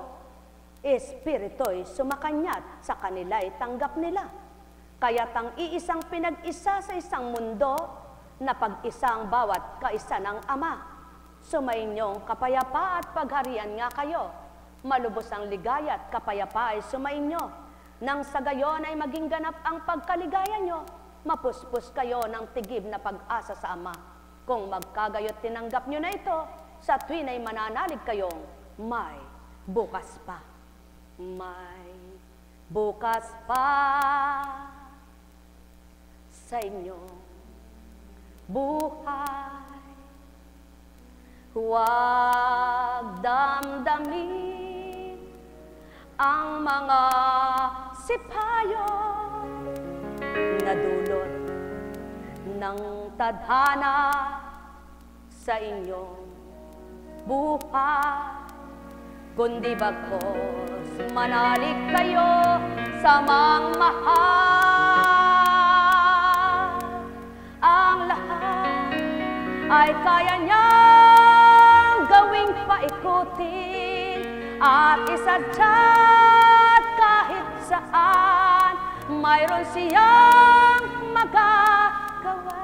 espirito'y sumakanyat sa kanila'y tanggap nila. Kaya't ang iisang pinag-isa sa isang mundo, na pag-isa ang bawat kaisa ng Ama. Sumainyong kapayapa at pagharian nga kayo. Malubos ang ligaya at kapayapa ay sumainyo. Nang sa gayon ay maging ganap ang pagkaligaya nyo, mapuspos kayo ng tigib na pag-asa sa Ama. Kung magkagayo't tinanggap nyo na ito, sa tuwin ay mananalig kayong may bukas pa. May bukas pa sa inyong buhay. Huwag damdamin ang mga sipayo na dulot ng tadhana sa inyong buhay. Kundi bagkos manalig kayo sa mangmahal. Ang lahat ay kaya niyang gawing paikutin at isadya't kahit saan mayroon siyang magagawa.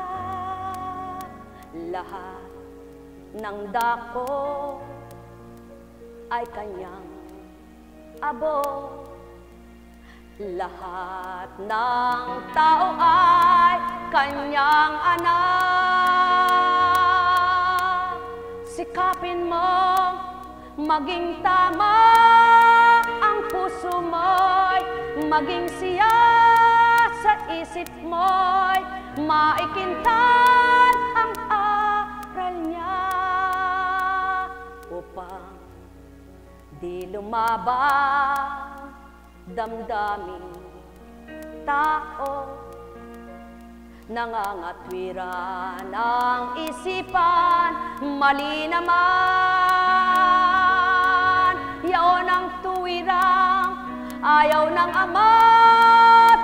Lahat ng dako ay kanyang abot. Lahat ng tao ay kanyang anak. Sikapin mong maging tama ang puso mo'y maging siya sa isip mo'y maikintan ang aral niya upang di lumabang damdaming tao. Nangangatwiran ang isipan, mali naman yaon ang tuwirang ayaw ng Ama,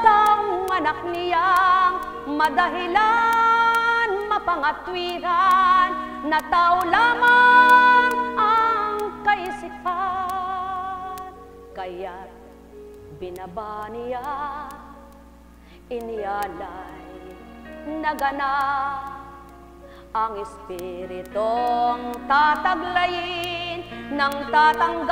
taong anak niyang madahilan, mapangatwiran na tao lamang ang kaisipan. Kaya't binaba niya, inialay na ganap ang Espiritong tataglayin ng tatanggap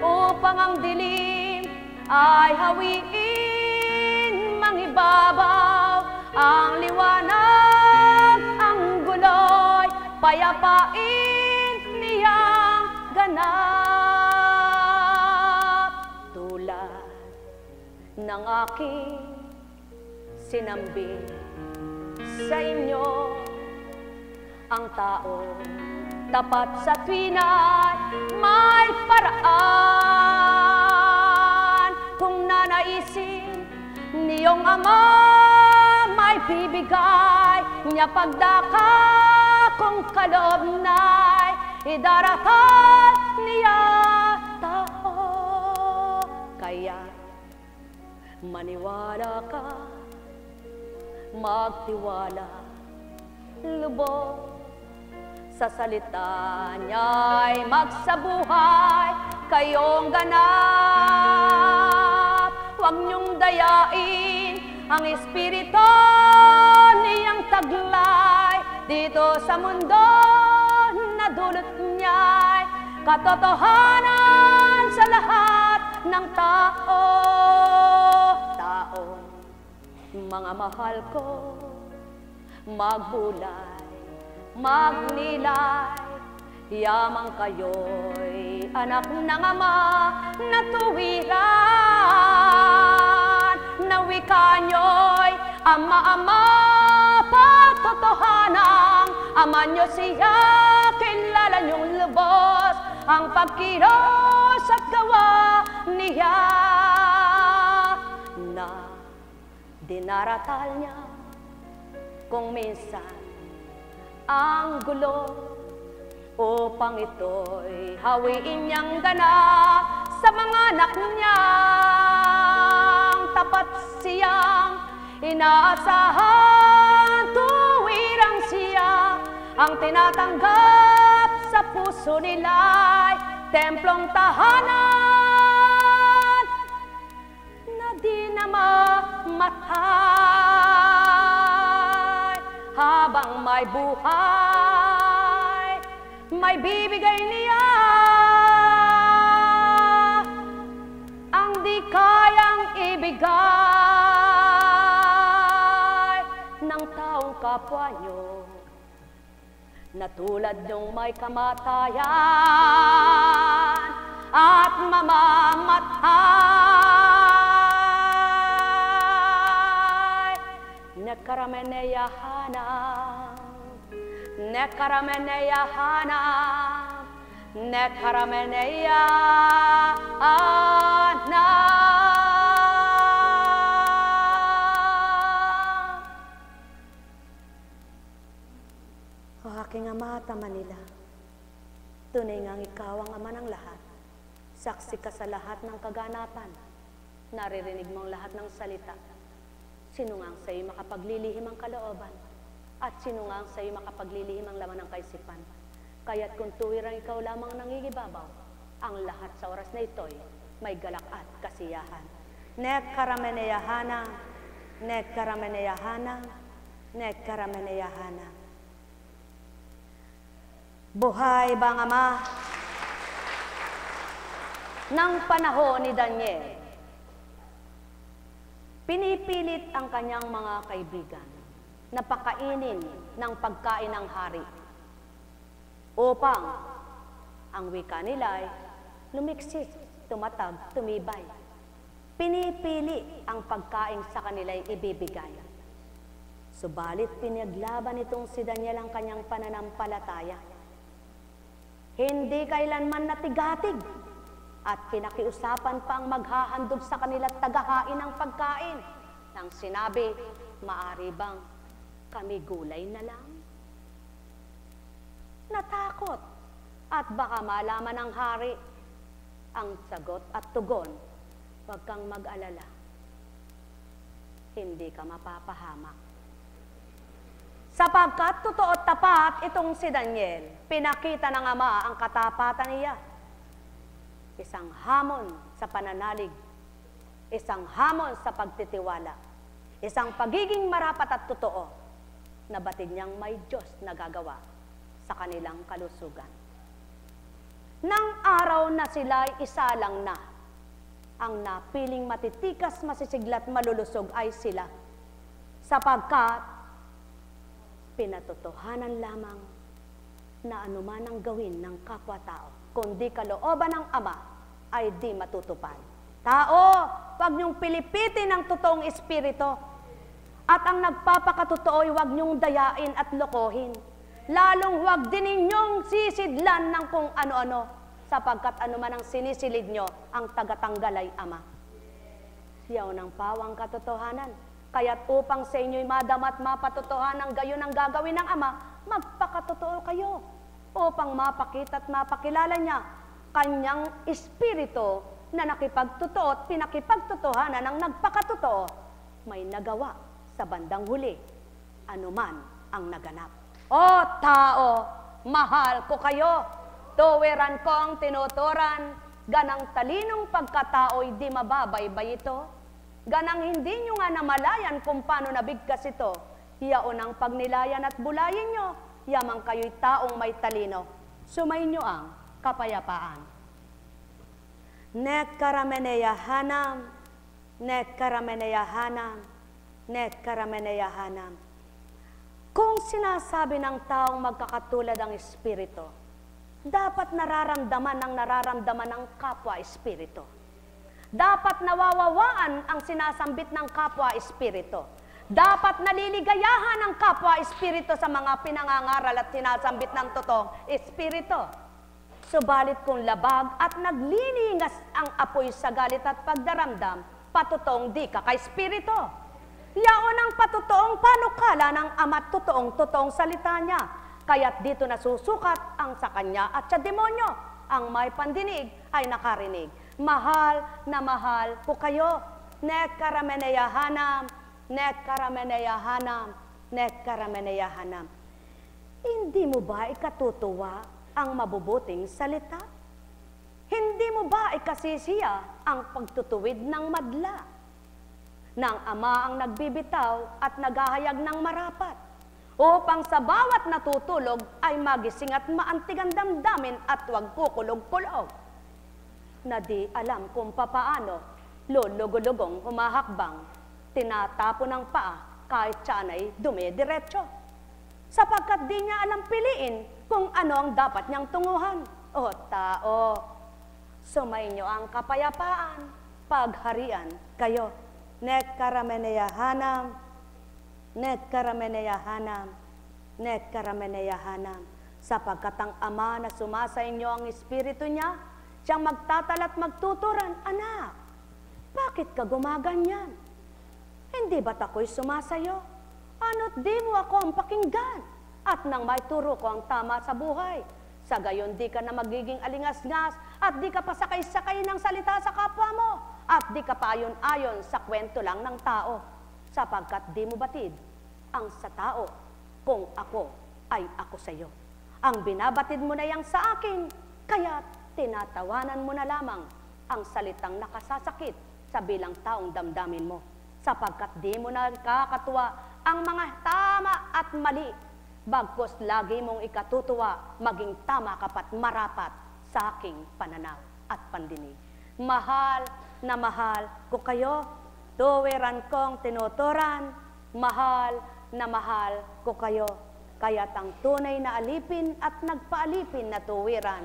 upang ang dilim ay hawiin mangibabaw, ang liwanag, ang guloy, payapain niyang ganap. Tulad ng aking sinambing sa inyo, ang tao tapat sa tuwina'y may paraan. Kung nanaisin niyong Ama, may bibigay niya pagdaka. Kung kaloob na'y idaratal niya tao. Kaya maniwala ka, magtiwala, lubos sa salita niya'y magsabuhay kayong ganap. Huwag niyong dayain ang Espiritu niyang taglay dito sa mundo na dulot niya'y katotohanan sa lahat ng tao. Taong mga mahal ko, magbulay, magnilay, yamang kayo'y anak ng Ama na tuwiran. Na wika nyo'y Ama-ama, patotohanang Ama nyo siya, kilala nyong lubos ang pagkilos at gawa niya na dinaratal niya kung minsan ang gulo upang ito'y hawiin niyang ganap sa mga anak niyang tapat siyang inaasahan. Tuwirang siya ang tinatanggap sa puso nila'y templong tahanan na di na mamatay. Habang may buhay, may bibigay niya ang di kayang ibigay. kapwa nyo na tulad niyong may kamatayan at mamamatay. Nekarameneyahanam, nekarameneyahanam, nekarameneyahanam. O aking Ama at Ama nila, tunay ngang ikaw ang Ama ng lahat. Saksi ka sa lahat ng kaganapan. Naririnig mo ang lahat ng salita. Sino nga sa iyo makapaglilihim ang kalooban? At sino nga sa iyo makapaglilihim ang laman ng kaisipan? Kaya't kung tuwirang ikaw lamang nangingibabaw, ang lahat sa oras na ito'y may galak at kasiyahan. Nekarameneyahana, nekarameneyahana, nekarameneyahana. Buhay bang Ama? Nang panahon ni Daniel, pinipilit ang kanyang mga kaibigan na pakainin ng pagkain ng hari upang ang wika nila ay lumiksik, tumatag, tumibay. Pinipili ang pagkain sa kanila ay ibibigay. Subalit pinaglaban itong si Daniel ang kanyang pananampalataya. Hindi kailanman natigatig at pinakiusapan pa ang maghahandog sa kanila at tagahain ng pagkain. Nang sinabi, maari bang kami gulay na lang? Natakot at baka malaman ng hari ang sagot at tugon, huwag kang mag-alala. Hindi ka mapapahamak. Sapagkat totoo at tapat itong si Daniel, pinakita ng Ama ang katapatan niya. Isang hamon sa pananalig, isang hamon sa pagtitiwala, isang pagiging marapat at totoo, na batid niyang may Diyos na gagawa sa kanilang kalusugan. Nang araw na sila'y isa lang na, ang napiling matitikas, masisiglat, malulusog ay sila, sapagkat pinatotohanan lamang na anuman ang gawin ng kapwa-tao, kundi kalooban ng Ama, ay di matutupad. Tao, huwag niyong pilipitin ang totoong espiritu. At ang nagpapakatotoo ay huwag niyong dayain at lokohin. Lalong huwag din ninyong sisidlan ng kung ano-ano, sapagkat anuman ang sinisilid niyo, ang tagatanggal ay Ama. Siyaw ng pawang katotohanan. Kaya't upang sa inyo'y madama at mapatotohanan gayon ang gagawin ng Ama, magpakatotoo kayo upang mapakita at mapakilala niya kanyang espiritu na nakipagtotoo at pinakipagtotohanan ng nagpakatotoo may nagawa sa bandang huli, anuman ang naganap. O tao, mahal ko kayo, tuwiran ko ang tinuturan, ganang talinong pagkatao'y di mababaybay ito. Ganang hindi nyo nga namalayan kung paano nabigkas ito. Yaon ang pagnilayan at bulayin nyo, yamang kayo'y taong may talino. Sumayin nyo ang kapayapaan. Nekarameneyahanam, nekarameneyahanam, nekarameneyahanam. Kung sinasabi ng taong magkakatulad ang espiritu, dapat nararamdaman ng kapwa-espiritu. Dapat nawawawaan ang sinasambit ng kapwa-espiritu. Dapat naliligayahan ang kapwa-espiritu sa mga pinangangaral at sinasambit ng totoong espiritu. Subalit kung labag at naglilingas ang apoy sa galit at pagdaramdam, patutong di ka ka-espiritu. Yaon ang patutoong panukala ng Ama't totoong salita niya. Kaya't dito nasusukat ang sa kanya at sa demonyo. Ang may pandinig ay nakarinig. Mahal na mahal po kayo. Nekarameneyahanam, nekarameneyahanam, nekarameneyahanam. Hindi mo ba ikatutuwa ang mabubuting salita? Hindi mo ba ikasisiya ang pagtutuwid ng madla? Nang Ama ang nagbibitaw at naghahayag ng marapat, upang sa bawat natutulog ay magising at maantig ang damdamin at huwag kukulog-kulog. Na di alam kung papaano, lulugulugong humahakbang, tinatapo ng paa kahit siya ay dumidiretso. Sapagkat di niya alam piliin kung ano ang dapat niyang tunguhan. O tao, sumainyo ang kapayapaan, pagharian kayo. Nek karameneyahanam, nek karameneyahanam, nek karameneyahanam. Sapagkat ang Ama na sumasa inyo ang Espiritu niya, siyang magtatalat magtuturan, anak, bakit ka gumaganyan? Hindi ba't ako'y sumasayo? Ano't di mo ako ang pakinggan? At nang may turo ko ang tama sa buhay, sa gayon di ka na magiging alingas-ngas at di ka pasakay-sakay ng salita sa kapwa mo at di ka pa ayon-ayon sa kwento lang ng tao sapagkat di mo batid ang sa tao kung ako ay ako sa iyo. Ang binabatid mo na yang sa akin, kaya tinatawanan mo na lamang ang salitang nakasasakit sa bilang taong damdamin mo sapagkat di mo na kakatuwa ang mga tama at mali. Bagkus lagi mong ikatutuwa, maging tama kapat marapat sa aking pananaw at pandinig. Mahal na mahal ko kayo, tuwiran kong tinuturan, mahal na mahal ko kayo. Kaya't ang tunay na alipin at nagpaalipin na tuwiran,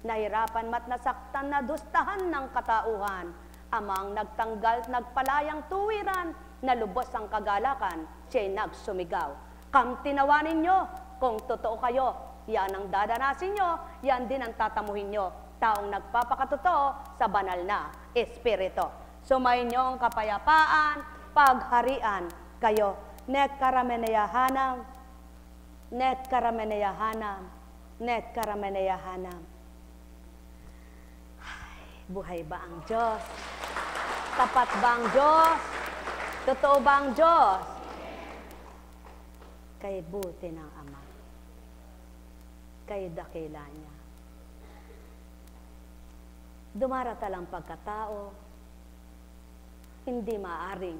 nahirapan mat nasaktan na dustahan ng katauhan, amang nagtanggal, nagpalayang tuwiran, na lubos ang kagalakan, siya'y nagsumigaw. Kamtinawanin nyo, kung totoo kayo, yan ang dadanasin nyo, yan din ang tatamuhin nyo, taong nagpapakatotoo sa banal na Espiritu. Sumayin nyo ang kapayapaan, pagharian kayo. Nek karameneyahanam, nek karameneyahanam, nek karameneyahanam. Buhay ba ang Diyos? Tapat ba ang Diyos? Totoo ba ang Diyos? Kay buti ng Ama, kay dakila niya. Dumaratalang pagkatao, hindi maaring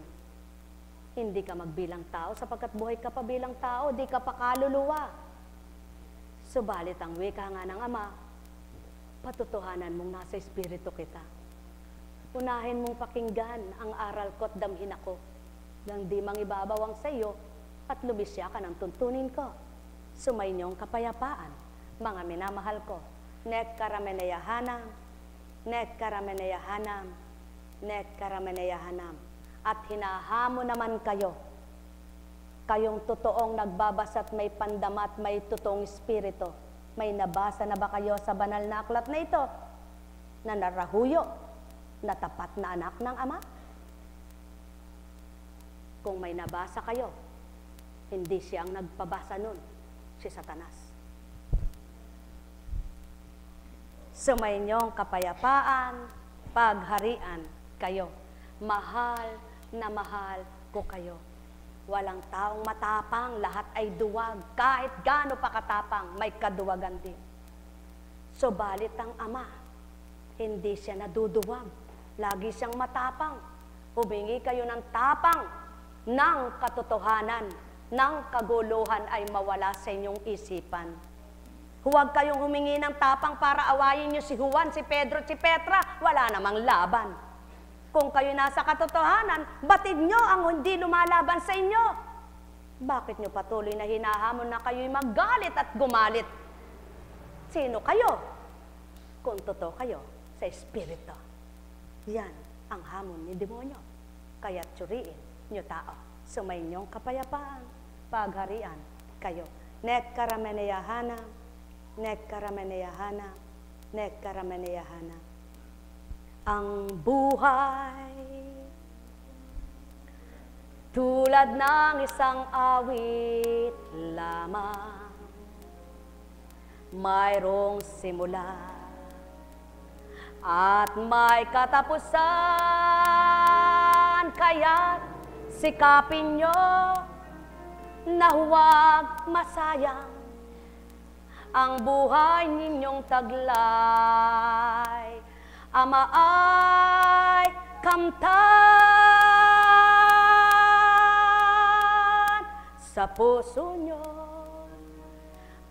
hindi ka magbilang tao, sapagkat buhay ka pa bilang tao, di ka pa kaluluwa. Subalit ang wika nga ng Ama, patutuhanan mong nasa Espiritu kita. Unahin mong pakinggan ang aral ko't damhin ako, nang di mangibabawang sa iyo, at lumisya ka ng tuntunin ko. Sumayinyong kapayapaan, mga minamahal ko. Nek karameneyahanam, nek karameneyahanam, nek karameneyahanam. At hinahamo naman kayo, kayong totoong nagbabasa at may pandamat, may totoong espiritu. May nabasa na ba kayo sa banal na aklat na ito? Na narahuyo, na tapat na anak ng Ama? Kung may nabasa kayo, hindi siya ang nagpabasa nun, si Satanas. Sumayinyong kapayapaan, pagharian kayo. Mahal na mahal ko kayo. Walang taong matapang, lahat ay duwag. Kahit gaano pa katapang, may kaduwagan din. Subalit ang Ama, hindi siya naduduwag. Lagi siyang matapang. Humingi kayo ng tapang, ng katotohanan, ng kaguluhan ay mawala sa inyong isipan. Huwag kayong humingi ng tapang para awayin nyo si Juan, si Pedro, si Petra. Wala namang laban. Kung kayo nasa katotohanan, batid nyo ang hindi lumalaban sa inyo. Bakit nyo patuloy na hinahamon na kayo'y maggalit at gumalit? Sino kayo? Kung totoo kayo sa Espiritu. Yan ang hamon ni demonyo. Kaya't suriin nyo tao. Sumayinyong kapayapaan, pagharian kayo. Nek karameneyahanam, nek karameneyahanam, nek karameneyahanam. Ang buhay tulad ng isang awit lamang, mayroong simula at may katapusan, kaya't sikapin nyo na huwag masayang ang buhay ninyong taglay. Ama ay kamtan sa puso nyo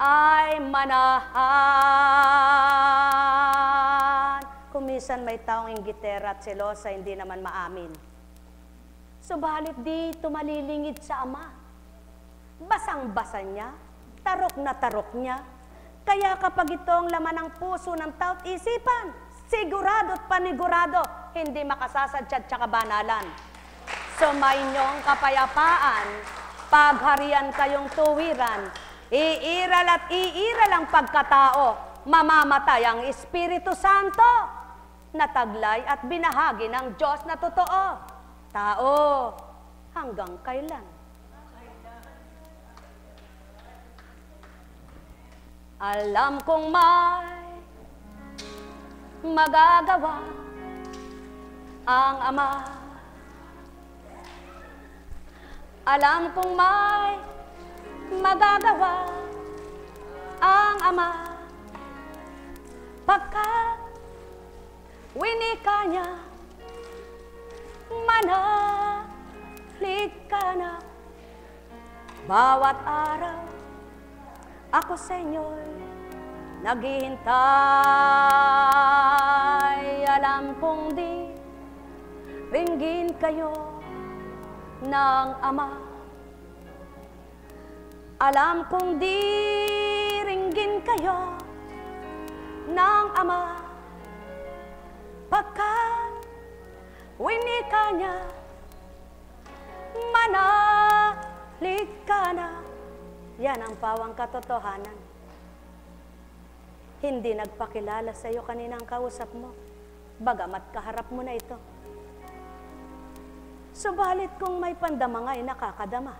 ay manahan. Kung minsan may taong inggitera at selosa, hindi naman maamin. Subalit di tumalilingid sa Ama. Basang-basa niya, tarok na tarok niya. Kaya kapag ito ang laman ng puso ng tao't isipan, sigurado't panigurado, hindi makasasadyad sa kabanalan. Sumainyo ang kapayapaan, pagharian kayong tuwiran, iiral at iiral ang pagkatao, mamamatay ang Espiritu Santo, nataglay at binahagi ng Diyos na totoo. Tao, hanggang kailan? Alam kong may magagawa ang Ama. Alam kong may magagawa ang Ama. Pagkat winika niya, manalig ka na. Bawat araw, ako sa inyo'y naghihintay. Alam kong di ringgin kayo ng Ama. Alam kong di ringgin kayo ng Ama. Pagkat winika niya, manalig ka na. Yan ang pawang katotohanan. Hindi nagpakilala sa iyo kaninang kausap mo, bagamat kaharap mo na ito. Subalit kung may pandama nga ay nakakadama,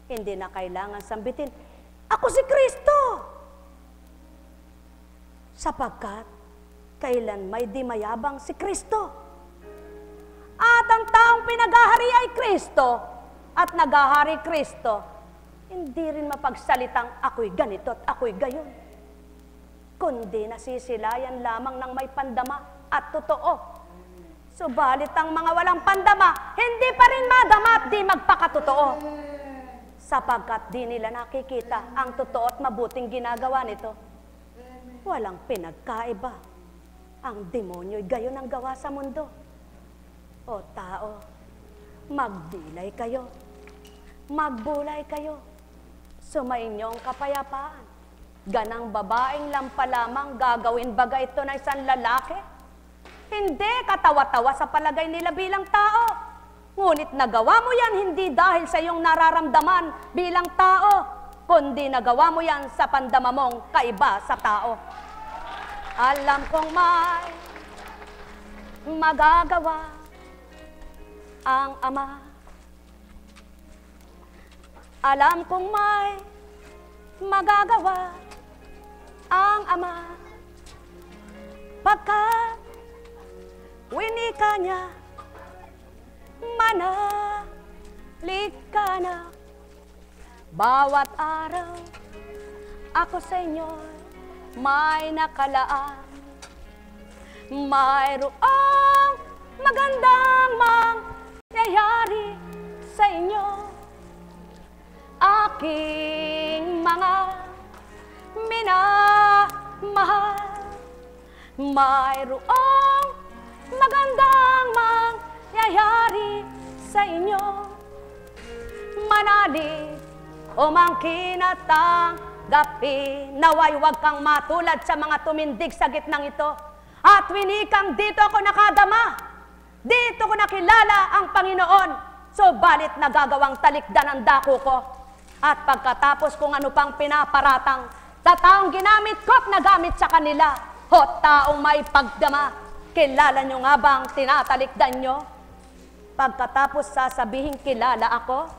hindi na kailangan sambitin, ako si Kristo! Sapagkat kailan may di mayabang si Kristo. At ang taong pinagahari ay Kristo at nagahari Kristo, hindi rin mapagsalitang ako'y ganito at ako'y gayon, kundi nasisilayan lamang ng may pandama at totoo. Subalit ang mga walang pandama, hindi pa rin madama at di magpakatotoo. Sapagkat di nila nakikita ang totoo at mabuting ginagawa nito. Walang pinagkaiba. Ang demonyo'y gayon ang gawa sa mundo. O tao, magbilay kayo. Magbulay kayo. Sumainyong kapayapaan. Ganang babaeng lampa lamang gagawin baga ito na isang lalaki? Hindi katawa-tawa sa palagay nila bilang tao. Ngunit nagawa mo yan hindi dahil sa iyong nararamdaman bilang tao, kundi nagawa mo yan sa pandama mong kaiba sa tao. Alam kong may magagawa ang Ama. Alam kong may magagawa ang Ama. Pagkat winika niya, manalig ka na. Bawat araw, ako sa inyo may nakalaan. Mayroong magandang mangyayari sa inyo. Aking mga minamahal, mayroong magandang mangyayari sa inyo. Manalig o mangkin at tanggapin, naway huwag kang matulad sa mga tumindig sa gitnang ito. At winikang dito ako nakadama, dito ko nakilala ang Panginoon, subalit nagagawang talikdan ang dako ko. At pagkatapos kung ano pang pinaparatang sa taong ginamit ko at nagamit sa kanila, o taong may pagdama, kilala nyo nga bang tinatalikdan nyo? Pagkatapos sasabihin kilala ako,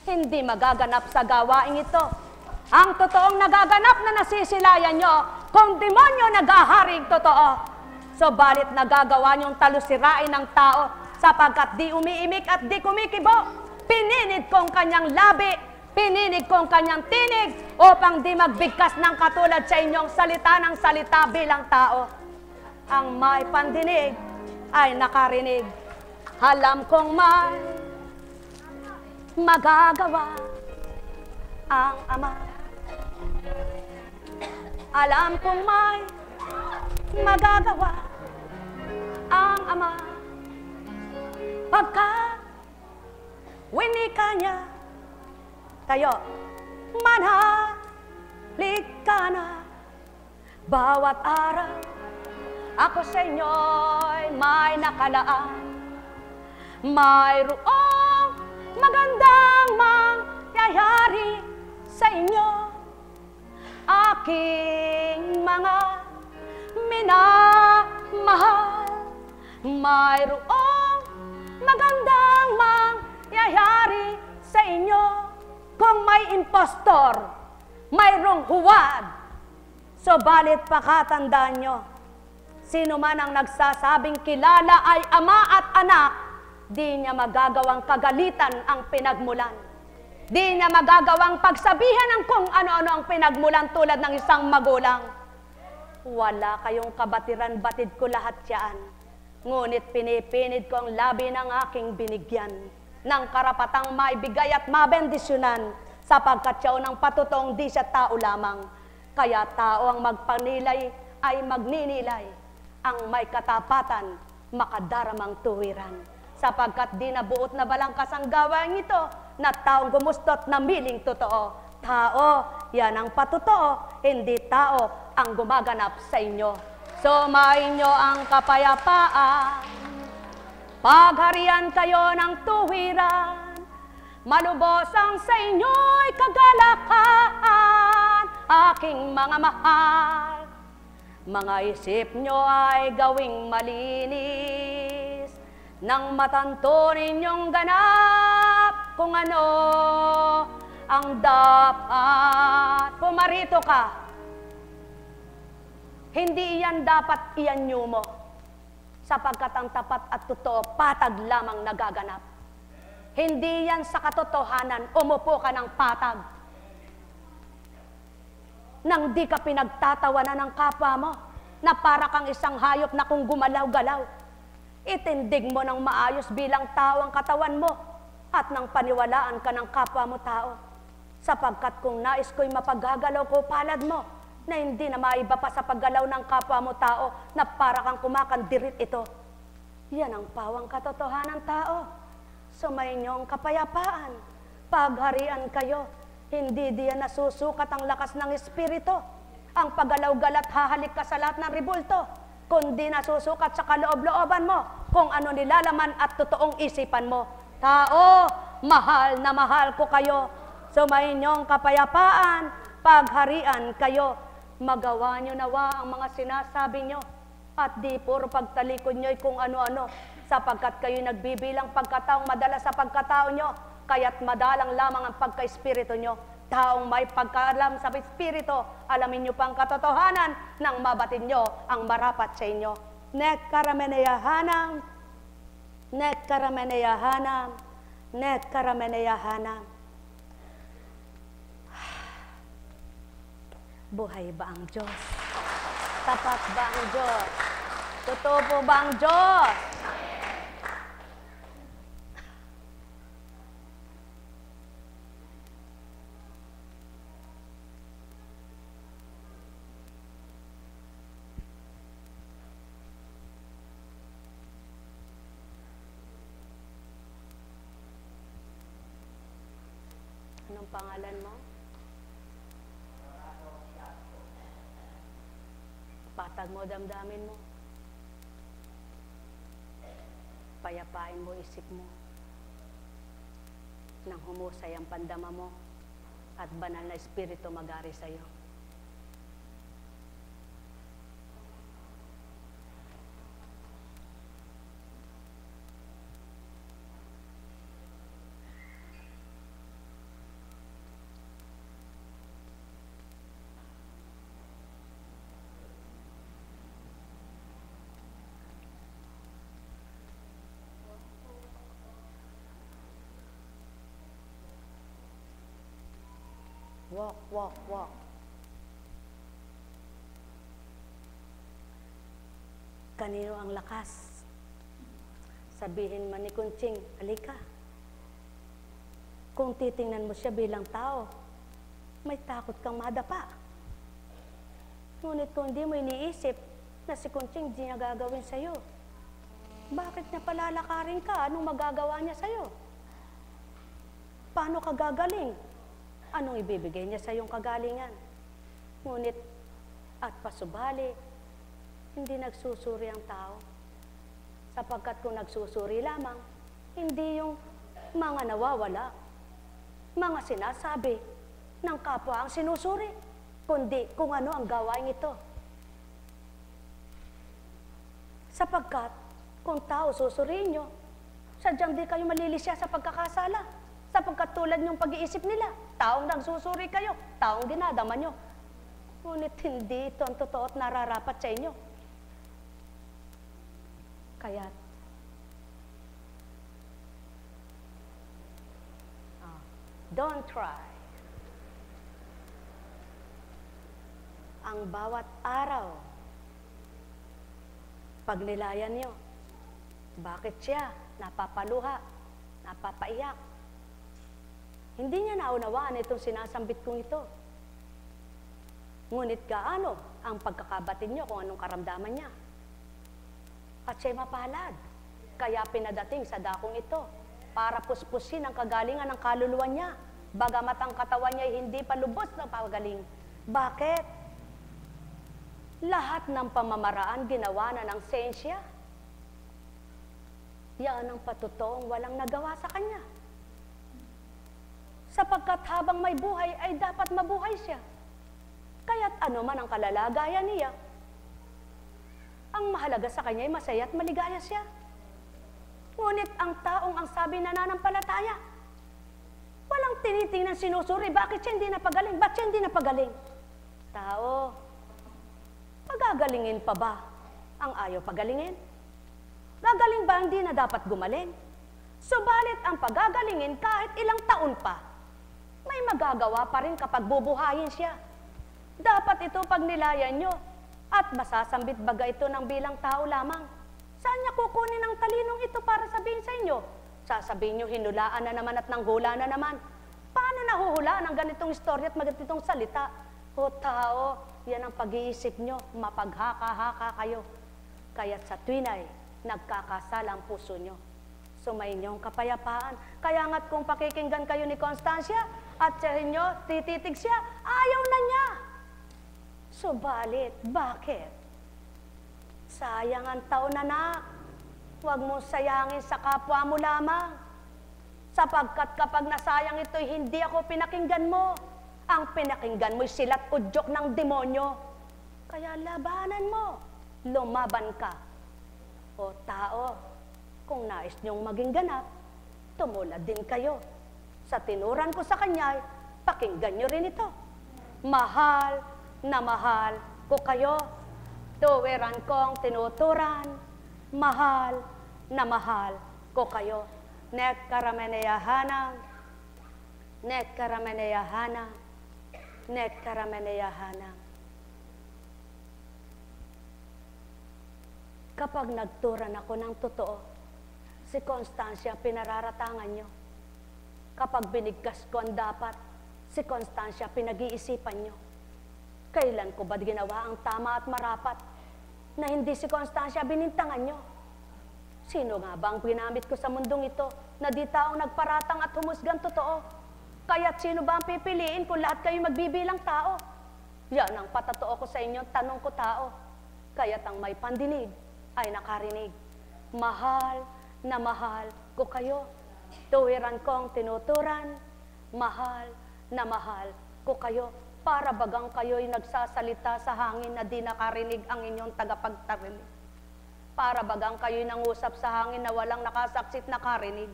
hindi magaganap sa gawaing ito. Ang totoong nagaganap na nasisilayan nyo, kung demonyo nagaharing totoo. Subalit nagagawa nyong talusirain ng tao, sapagkat di umiimik at di kumikibo. Pininid kong kanyang labi, pininig kong kanyang tinig upang di magbigkas ng katulad sa inyong salita ng salita bilang tao. Ang may pandinig ay nakarinig. Alam kong may magagawa ang Ama. Alam kong may magagawa ang Ama. Pagka winika niya. Kayo, manahalik ka na. Bawat araw, ako sa inyo'y may nakalaan. Mayroong magandang mangyayari sa inyo, aking mga minamahal. Mayroong magandang mangyayari sa inyo. Kung may impostor, mayroong huwad. Subalit pakatandaan nyo, sino man ang nagsasabing kilala ay ama at anak, di niya magagawang kagalitan ang pinagmulan. Di niya magagawang pagsabihan ng kung ano-ano ang pinagmulan tulad ng isang magulang. Wala kayong kabatiran, batid ko lahat yan. Ngunit pinipinid ko ang labi ng aking binigyan ng karapatang maibigay at mabendisyonan, sapagkat siya ng patutoong di siya tao lamang. Kaya tao ang magpanilay ay magninilay, ang may katapatan makadaramang tuwiran. Sapagkat di nabuot na balangkas ang gawain ito, na taong gumustot na miling totoo. Tao, yan ang patotoo, hindi tao ang gumaganap sa inyo. Sumain nyo ang kapayapaan, pagharian kayo ng tuwiran, malubos ang sa inyo'y kagalakan, aking mga mahal. Mga isip nyo ay gawing malinis, nang matanto ninyong ganap kung ano ang dapat. Pumarito ka. Hindi yan dapat ianyo mo, sapagkat ang tapat at totoo patag lamang nagaganap. Hindi yan sa katotohanan, umupo ka ng patag. Nang di ka pinagtatawanan ng kapwa mo, na para kang isang hayop na kung gumalaw-galaw. Itindig mo ng maayos bilang tao ang katawan mo, at nang paniwalaan ka ng kapwa mo tao. Sapagkat kung nais ko'y mapaggagalaw ko palad mo, na hindi na maiba pa sa paggalaw ng kapwa mo tao, na para kang kumakandirit ito. Yan ang pawang katotohanan tao. Sumayin niyo ang kapayapaan, pagharian kayo. Hindi diyan nasusukat ang lakas ng espiritu, ang paggalaw-galat hahalik ka sa lahat ng ribulto, kundi nasusukat sa kaloob-looban mo, kung ano nilalaman at totoong isipan mo. Tao, mahal na mahal ko kayo. Sumayin niyo ang kapayapaan, pagharian kayo. Magawa niyo nawa ang mga sinasabi niyo, at di puro pagtalikod niyo'y kung ano-ano, sapagkat kayo nagbibilang pagkataong madala sa pagkatao niyo, kaya't madalang lamang ang pagka-espiritu niyo. Taong may pagkaalam sa espiritu, alamin niyo pang katotohanan nang mabatid niyo ang marapat sa inyo. Nek karameneyahanam, nek karameneyahanam, nek karameneyahanam. Buhay ba ang Diyos? Tapat ba ang Diyos? Totoo po ba ang Diyos? Anong pangalan mo? Patag mo damdamin mo. Payapain mo isip mo. Nang humusay ang pandama mo at banal na espiritu mag-ari sa'yo. Walk, walk, walk. Kanino ang lakas? Sabihin man ni Kunching, halika. Kung titingnan mo siya bilang tao, may takot kang madapa. Ngunit kung di mo iniisip na si Kunching di niya gagawin sa'yo, bakit niya palalakarin ka? Anong magagawa niya sa'yo? Paano ka gagaling? Anong ibibigay niya sa iyong kagalingan? Ngunit at pasubali, hindi nagsusuri ang tao. Sapagkat kung nagsusuri lamang, hindi yung mga nawawala, mga sinasabi ng kapwa ang sinusuri, kundi kung ano ang gawain ito. Sapagkat kung tao susuriin nyo, sadyang di kayo malilisya sa pagkakasala. Sapagkat tulad yung pag-iisip nila, taong nagsusuri kayo, taong dinadama nyo. Ngunit hindi ito ang totoo at nararapat sa inyo. Kaya, don't try. Ang bawat araw, pagnilayan nyo, bakit siya napapaluha, napapaiyak? Hindi niya naunawaan itong sinasambit kong ito. Ngunit gaano ang pagkakabatid niyo kung anong karamdaman niya? At siya'y mapalad. Kaya pinadating sa dakong ito para puspusin ang kagalingan ng kaluluwa niya. Bagamat ang katawan niya ay hindi pa lubos na pagaling. Bakit? Lahat ng pamamaraan ginawa na ng siyensya. Yan ang patutoong walang nagawa sa kanya. Sapagkat habang may buhay ay dapat mabuhay siya. Kaya't ano man ang kalalagayan niya, ang mahalaga sa kanya ay masaya at maligaya siya. Ngunit ang taong ang sabi nananampalataya, walang tinitingnan sinusuri, bakit siya hindi napagaling? Ba't siya hindi napagaling? Tao, pagagalingin pa ba ang ayaw pagalingin? Gagaling ba hindi na dapat gumaling? Subalit ang pagagalingin kahit ilang taon pa, may magagawa pa rin kapag bubuhayin siya. Dapat ito pag nilayan nyo at masasambit baga ito ng bilang tao lamang. Saan niya kukunin ang talinong ito para sabihin sa inyo? Sasabihin nyo, hinulaan na naman at nanghula na naman. Paano nahuhulaan ang ganitong istorya at ganitong salita? O tao, yan ang pag-iisip nyo, mapaghaka-haka kayo. Kaya't sa tuwinay, nagkakasala ang puso nyo. Sumayin nyo ang kapayapaan. Kaya nga't kung pakikinggan kayo ni Constancia at sa inyo, tititig siya, ayaw na niya. Subalit, bakit? Sayang ang taon, anak. Huwag mong sayangin sa kapwa mo lamang. Sapagkat kapag nasayang ito'y hindi ako pinakinggan mo. Ang pinakinggan mo'y silat udyok ng demonyo. Kaya labanan mo. Lumaban ka. O tao, kung nais niyong maging ganap, tumulad din kayo. Sa tinuran ko sa kanya, pakinggan niyo rin ito. Mahal na mahal ko kayo. Tuwiran kong tinuturan. Mahal na mahal ko kayo. Nek karameneyahanang. Nek karameneyahanang. Nek karameneyahanang. Kapag nagturan ako ng totoo, si Constancia pinararatangan nyo. Kapag binigkas ko ang dapat, si Constancia pinag-iisipan nyo. Kailan ko ba ginawa ang tama at marapat na hindi si Constancia binintangan nyo? Sino nga ba ang ginamit ko sa mundong ito na di taong nagparatang at humusgang totoo? Kaya't sino ba ang pipiliin kung lahat kayo magbibilang tao? Yan ang patatoo ko sa inyo, tanong ko tao. Kaya't ang may pandinig ay nakarinig. Mahal na mahal ko kayo. Tuwiran kong tinuturan. Mahal na mahal ko kayo. Para bagang kayo'y nagsasalita sa hangin na di nakarinig ang inyong tagapagtarinig. Para bagang kayo'y nangusap sa hangin na walang nakasaksit nakarinig.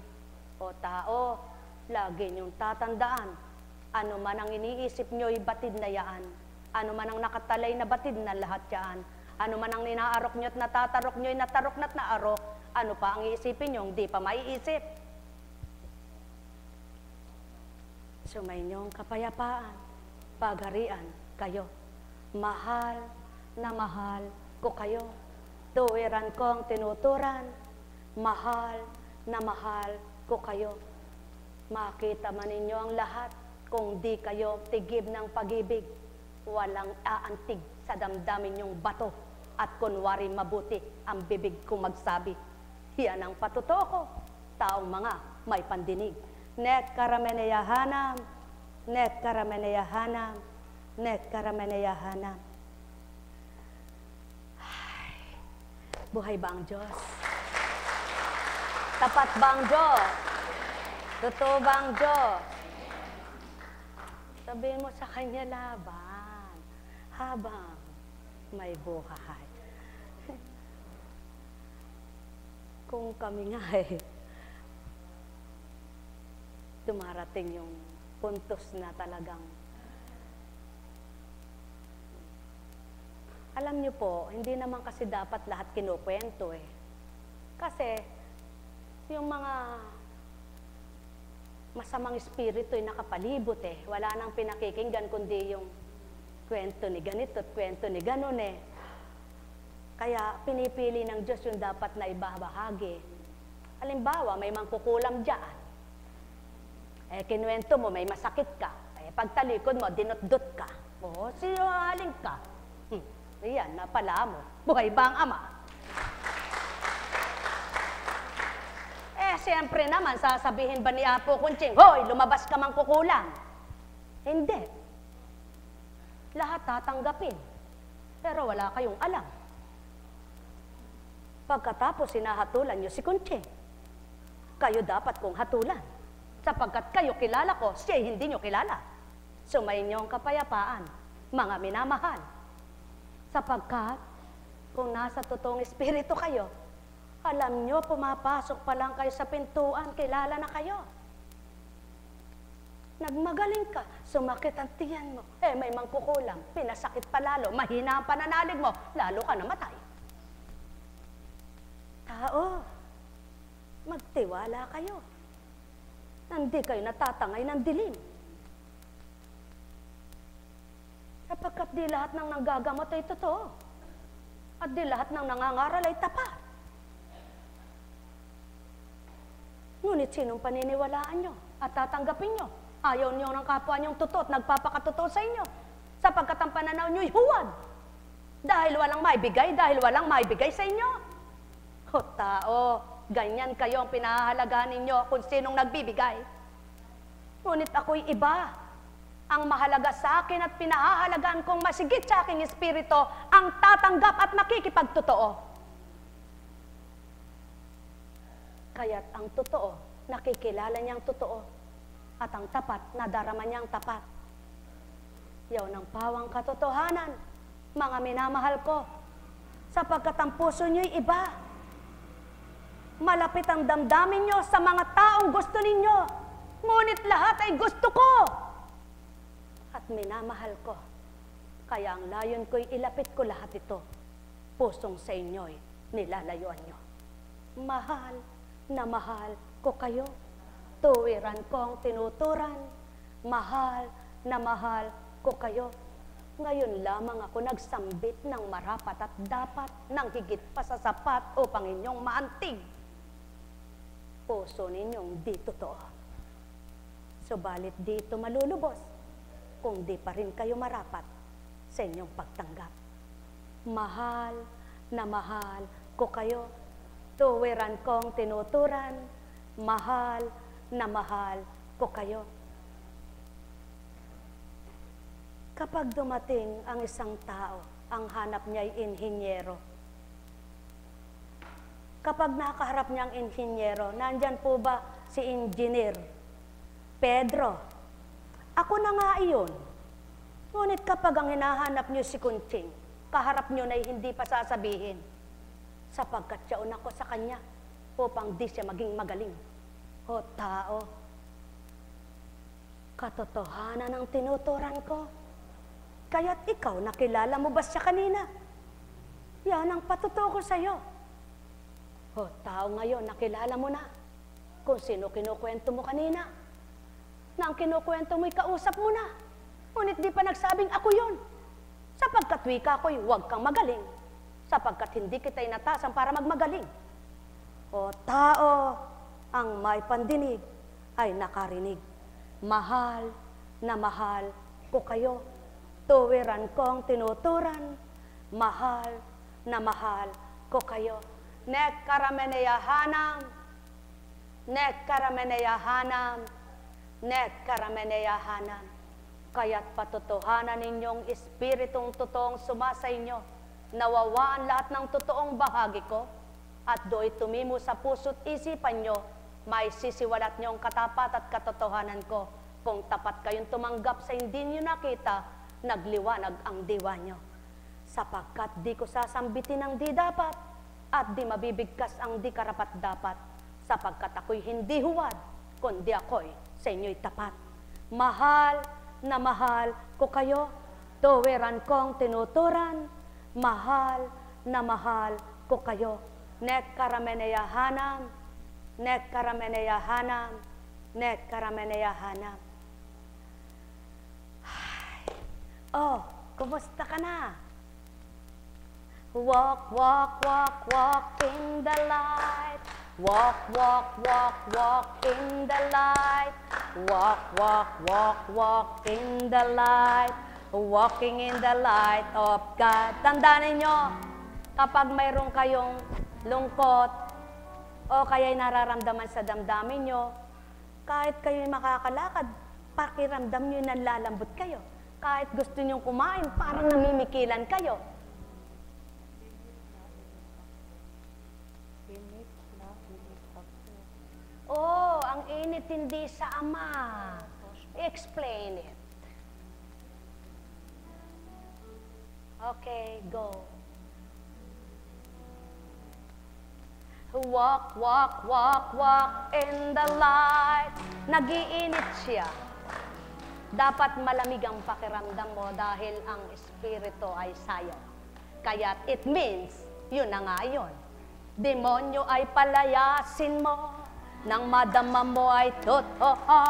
O tao, lagi niyong tatandaan, ano man ang iniisip niyo'y batid na yaan. Ano man ang nakatalay na batid na lahat yaan. Ano man ang ninaarok niyo at natatarok niyo'y natarok na't naarok. Ano pa ang iisipin niyong di pa maiisip? Sumayin niyong kapayapaan. Pagharian kayo. Mahal na mahal ko kayo. Tuwiran kong tinuturan. Mahal na mahal ko kayo. Makita man ninyo ang lahat kung di kayo tigib ng pag-ibig. Walang aantig sa damdamin yung bato at kunwari mabuti ang bibig kong magsabi. Yan ang patuto ko. Taong mga may pandinig. Nek karameneyahanam, nek karameneyahanam, nek karameneyahanam. Buhay ba ang Diyos? Tapat ba ang Diyos? Totoo ba ang Diyos? Sabihin mo sa Kanya laban habang may buhay. Kung kami nga dumarating yung puntos na talagang alam niyo po, hindi naman kasi dapat lahat kinukwento Kasi, yung mga masamang espiritu ay nakapalibot Wala nang pinakikinggan kundi yung kwento ni ganito at kwento ni ganon Kaya, pinipili ng Diyos yung dapat na ibabahagi. Halimbawa, may mangkukulam dyan. Kinuwento mo, may masakit ka. Pagtalikod mo, dinot-dot ka. Sinungaling ka. Iyan, napala mo. Buhay ba ang Ama? Siyempre naman, sasabihin ba ni Apo Kunching, hoy, lumabas ka mang kukulang? Hindi. Lahat tatanggapin. Pero wala kayong alam. Pagkatapos sinahatulan niyo si Kunching, kayo dapat kong hatulan. Sapagkat kayo kilala ko, siya hindi niyo kilala. Sumayin niyo ang kapayapaan, mga minamahal. Sapagkat, kung nasa totoong espiritu kayo, alam nyo, pumapasok pa lang kayo sa pintuan, kilala na kayo. Nagmagaling ka, sumakit ang tiyan mo, may mangkukulam, pinasakit pa lalo, mahina ang pananalig mo, lalo ka namatay. Tao, magtiwala kayo. Hindi kayo natatangay ng dilim. Sapagkat di lahat ng nanggagamot ay totoo. At di lahat ng nangangaral ay tapat. Ngunit sinong paniniwalaan nyo at tatanggapin nyo? Ayaw nyo ng kapwa nyong totoo at nagpapakatotoo sa inyo. Sapagkat ang pananaw nyo'y huwad. Dahil walang maibigay, sa inyo. O tao, ganyan kayo ang pinahahalagaan ninyo kung sinong nagbibigay. Ngunit ako'y iba. Ang mahalaga sa akin at pinahahalagaan kong masigit sa aking espiritu ang tatanggap at makikipagtotoo. Kaya't ang totoo, nakikilala niyang totoo. At ang tapat, nadarama niyang tapat. Yaw ng pawang katotohanan, mga minamahal ko, sapagkat ang puso niyo'y iba. Malapit ang damdamin niyo sa mga taong gusto ninyo, ngunit lahat ay gusto ko. At minamahal ko, kaya ang layon ko'y ilapit ko lahat ito. Pusong sa inyo'y nilalayuan nyo. Mahal na mahal ko kayo. Tuwiran kong tinuturan. Mahal na mahal ko kayo. Ngayon lamang ako nagsambit ng marapat at dapat ng higit pa sa sapat upang inyong maantig. Puso ninyong di totoo. Subalit dito malulubos kung di pa rin kayo marapat sa inyong pagtanggap. Mahal na mahal ko kayo. Tuwiran kong tinuturan. Mahal na mahal ko kayo. Kapag dumating ang isang tao, ang hanap niya ay inhinyero. Kapag nakaharap niya ang inhinyero, nandyan po ba si Engineer Pedro? Ako na nga iyon. Ngunit kapag ang hinahanap niyo si Kunching, kaharap niyo na hindi pa sasabihin, sapagkat siyaon ako sa kanya upang di siya maging magaling. O tao, katotohanan ang tinuturan ko. Kaya't ikaw, nakilala mo ba siya kanina? Yan ang patuto ko sa'yo. O tao ngayon, nakilala mo na kung sino kinukwento mo kanina. Na ang kinukwento mo'y kausap mo na. Ngunit di pa nagsabing ako yun. Sapagkat wika ko'y huwag kang magaling. Sapagkat hindi kita inatasan para magmagaling. O tao, ang may pandinig ay nakarinig. Mahal na mahal ko kayo. Tuwiran kong tinuturan. Mahal na mahal ko kayo. Nek karameneyahanam. Nek karameneyahanam. net karameneyahanan. Kaya't patotohanan ninyong espiritong totoong sumasa inyo, nawawaan lahat ng totoong bahagi ko, at do'y tumimo sa puso't isipan nyo, may sisiwalat nyong katapat at katotohanan ko. Kung tapat kayong tumanggap sa hindi nyo nakita, nagliwanag ang diwa nyo. Sapagkat di ko sasambitin ang di dapat, at di mabibigkas ang di karapat dapat, sapagkat ako'y hindi huwad, kundi ako'y sa inyo'y tapat. Mahal na mahal ko kayo, tuwiran kong tinuturan, mahal na mahal ko kayo. Nek karameneyahanam, nek karameneyahanam, nek karameneyahanam. Oh, kumusta ka na? Walk, walk, walk, walk in the light. Walk, walk, walk, walk in the light. Walk, walk, walk, walk in the light. Walking in the light of God. Tandaan ninyo, kapag mayroon kayong lungkot o kaya'y nararamdaman sa damdamin nyo, kahit kayo'y makakalakad, pakiramdam nyo nanlalambot kayo. Kahit gusto nyong kumain, parang namimikilan kayo. Oh, ang init hindi sa Ama. Explain it. Okay, go. Walk, walk, walk, walk in the light. Nag-iinit siya. Dapat malamig ang pakiramdam mo dahil ang Espiritu ay sayo. Kaya it means, yun na nga yun. Demonyo ay palayasin mo, nang madama mo ay totoo.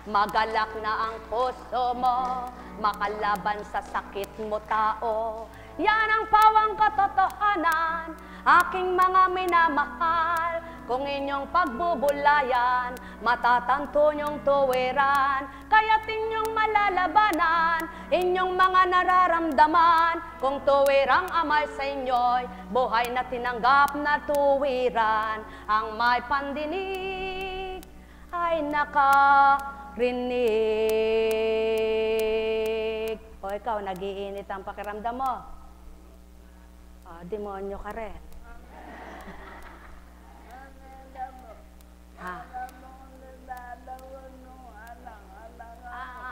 Magalak na ang puso mo, makalaban sa sakit mo tao. Yan ang pawang katotohanan, aking mga minamahal. Kung inyong pagbubulayan, matatanto niyong tuwiran. Kaya't inyong malalabanan, inyong mga nararamdaman. Kung tuwirang amay sa inyo'y buhay na tinanggap na tuwiran. Ang may pandinig ay nakarinig. O ikaw, nag-iinit ang pakiramdam mo. O, demonyo ka rin. Ha?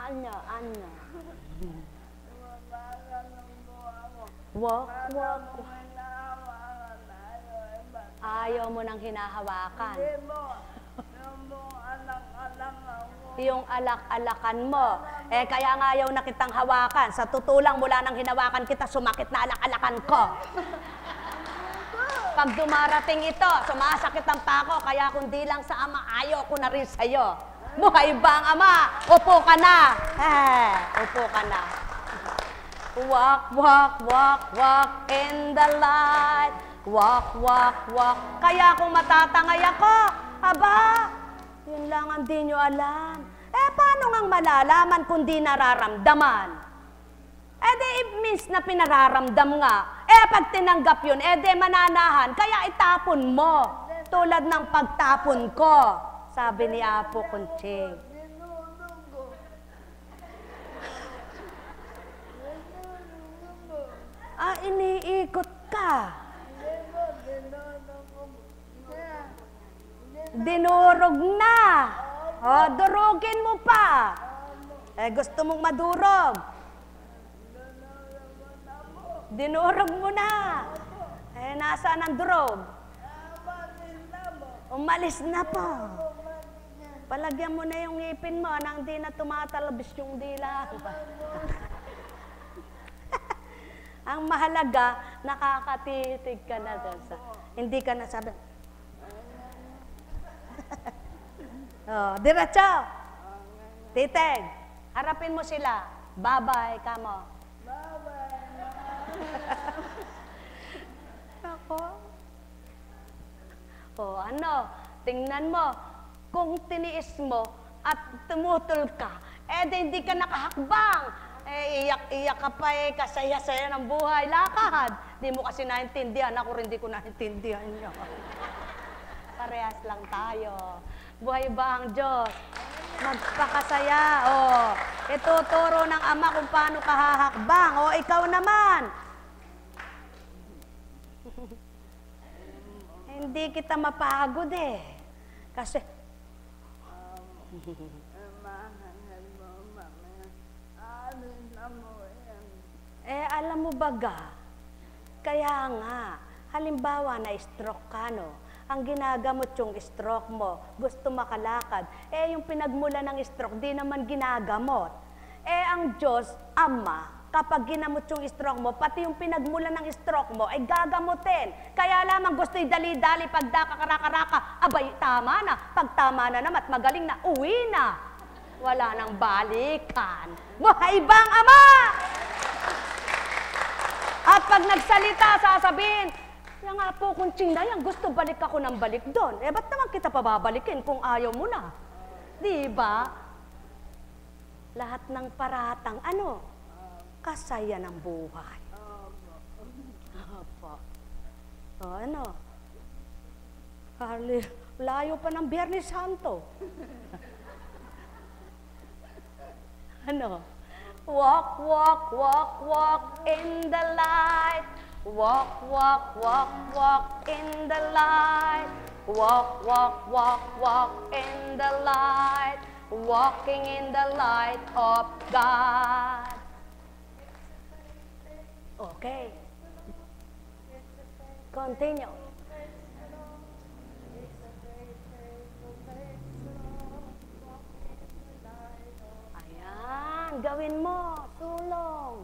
Anya. Walk. Ayaw mo nang hinahawakan. Yung alak-alakan mo. Eh, kaya nga ayaw na kitang hawakan. Sa totoo lang, mula nang hinawakan kita, sumakit na alak-alakan ko. Pag dumarating ito, sumasakit ang pako, kaya kundi lang sa Ama, ayaw ko na rin sa'yo. Buhay ba ang Ama? Upo ka na. Upo ka na. Walk, walk, walk, walk in the light. Walk, walk, walk. Kaya kung matatangay ako, aba, yun lang ang di nyo alam. Eh, paano ngang malalaman kung di nararamdaman? Eh, di it means na pinararamdam nga. Eh, pag tinanggap yun, eh, di mananahan. Kaya itapon mo. Tulad ng pagtapon ko. Sabi ni Apo Kunching. Ah, iniikot ka. Dinurog na. O, durugin mo pa. Eh, gusto mong madurog. Dinurog mo na. Eh, nasaan ang durog? Umalis na po. Palagyan mo na yung ngipin mo nang di na tumatalabis yung dila. Ang mahalaga, nakakatitig ka na doon. Hindi ka na sabi. Oh, diretso. Titig. Harapin mo sila. Bye-bye, kamo. Bye-bye. Ako. O ano, tingnan mo. Kung tiniis mo at tumutol ka, eh hindi ka nakahakbang. Eh, iyak-iyak ka pa eh, kasaya-saya ng buhay. Lakad. Di mo kasi naintindihan. Ako rin di ko naintindihan niya. Parehas lang tayo. Buhay ba ang Diyos? Magpakasaya. Oh, ituturo ng ama kung paano ka hahakbang. O, ikaw naman. Hindi kita mapagod eh. Kasi, alam mo baga, kaya nga, halimbawa na stroke ka, no? Ang ginagamot yung stroke mo, gusto makalakad. Yung pinagmula ng stroke, di naman ginagamot. Ang Diyos, Ama, kapag ginamot yung stroke mo, pati yung pinagmula ng stroke mo, ay gagamutin. Kaya lamang gusto'y dali-dali, pag dakakaraka-raka, abay, tama na. Pag tama na naman at magaling na, uwi na. Wala nang balikan. Buhay bang Ama? At pag nagsalita, sasabihin, yan nga po, kung yan, gusto balik ako ng balik doon. Ba't naman kita pababalikin kung ayaw mo na? Di ba? Lahat ng paratang, kasaya ng buhay. Opo. Layo pa ng Biyernes Santo. Walk, walk, walk, walk in the light. Walk, walk, walk, walk in the light. Walk, walk, walk, walk in the light. Walking in the light of God. Okay. Continue. Ayan, gawin mo. Sulong.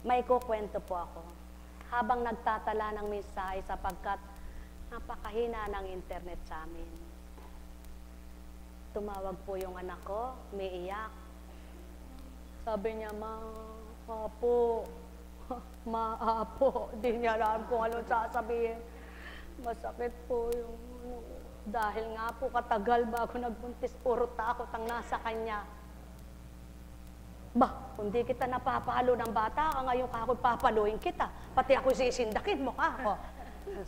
May kukwento po ako. Habang nagtatala ng mensahe sapagkat napakahina ng internet sa amin. Tumawag po yung anak ko, may iyak. Sabi niya, Apo, di niya alam kung anong sasabihin. Masakit po yung dahil nga po katagal bago nagbuntis, puro takot ang nasa kanya. Kung di kita napapalo ng bata ka, ngayon ka ako papaluin kita. Pati ako sisindakin mo ka.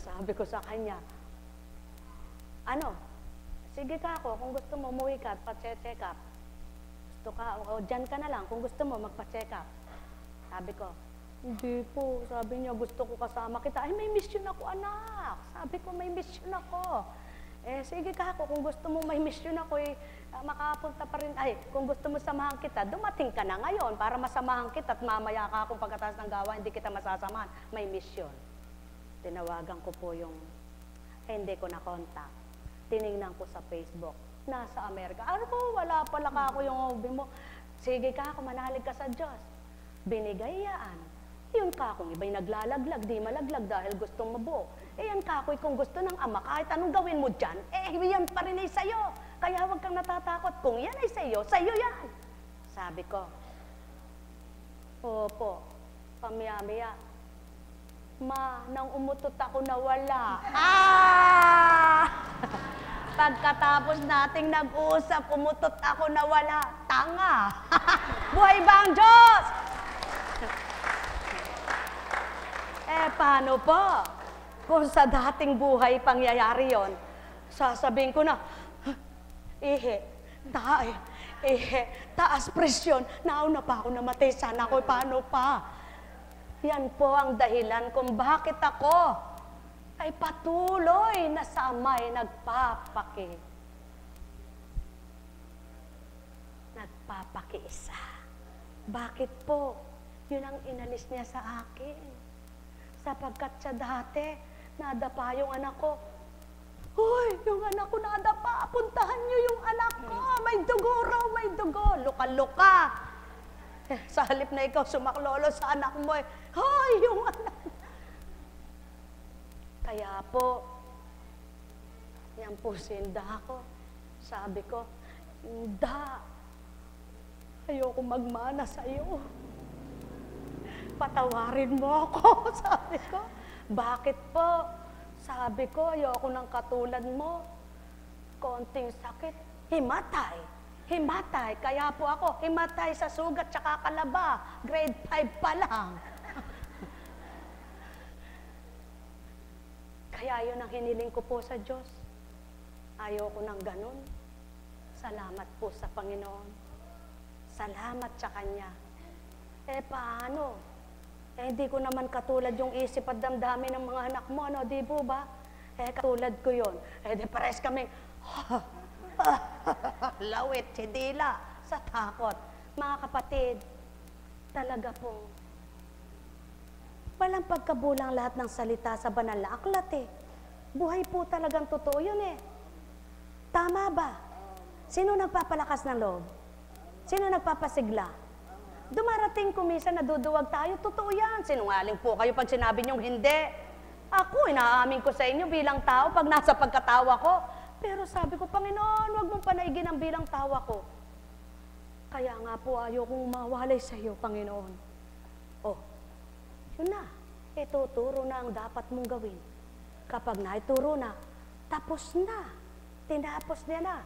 Sabi ko sa kanya, sige ka ako, kung gusto mo, umuwi ka at pa-check up. Gusto ka, dyan ka na lang, kung gusto mo, magpa-check up. Sabi ko, hindi po. Sabi niya, gusto ko kasama kita. May mission ako, anak. Sabi ko, may mission ako. Sige ka ako, kung gusto mo may mission ako, makapunta pa rin. Kung gusto mo samahan kita, dumating ka na ngayon para masamahan kita at mamaya ka akong pagkatapos ng gawa, hindi kita masasamahan. May mission. Tinawagan ko po yung, hindi ko na-contact. Tinignan ko sa Facebook. Nasa Amerika. Wala pala ka ako yung hobby mo. Sige ka ako, manalig ka sa Diyos. Binigay yan. Yun ka kung iba'y naglalaglag, di malaglag dahil gustong mabuo. Yan ka kung gusto ng Ama, kahit anong gawin mo dyan, yan pa rin ay sa'yo. Kaya huwag kang natatakot. Kung yan ay sa'yo yan. Sabi ko, opo, pamiyamiya. Nang umutot ako nawala. Pagkatapos nating nag-usap, umutot ako nawala. Tanga. Buhay ba ang Diyos? Paano po? Kung sa dating buhay pangyayari yon, sasabihin ko na, taas presyon, nauna pa ako namatay, sana ako, paano pa? Yan po ang dahilan kung bakit ako ay patuloy na sa Ama'y nagpapakiisa. Bakit po? Yun ang inalis niya sa akin. Sapagkat sa dati, nadapa yung anak ko. Hoy, yung anak ko nadapa, puntahan niyo yung anak ko. May dugo raw, may dugo. Luka-luka. Sa halip na ikaw sumaklolo sa anak mo, hoy, yung anak. Kaya po, yan po sinda ako. Sabi ko, Inda, ayoko magmana sa iyo. Patawarin mo ako, sabi ko. Bakit po? Sabi ko, ayoko ng katulad mo. Konting sakit, himatay. Himatay. Kaya po ako, himatay sa sugat tsaka kalaba. Grade 5 pa lang. Kaya yun ang hiniling ko po sa Diyos. Ayoko ng ganun. Salamat po sa Panginoon. Salamat sa Kanya. Paano? Hindi ko naman katulad yung isip at damdamin ng mga anak mo, ano, di po ba? Katulad ko yun. Di pares kami, lawit, sidila, sa takot. Mga kapatid, talaga pong walang pagkabulang lahat ng salita sa banal na aklat Buhay po talagang totoo yun Tama ba? Sino nagpapalakas ng loob? Sino nagpapasigla? Dumarating kuminsan, naduduwag tayo, totoo yan. Sinungaling po kayo pag sinabi niyong hindi. Ako, inaamin ko sa inyo bilang tao pag nasa pagkatawa ko. Pero sabi ko, Panginoon, huwag mong panaigin ang bilang tawa ko. Kaya nga po, ayokong mawalay sa iyo, Panginoon. Yun na. Ituturo na ang dapat mong gawin. Kapag naituro na, tapos na. Tinapos niya na.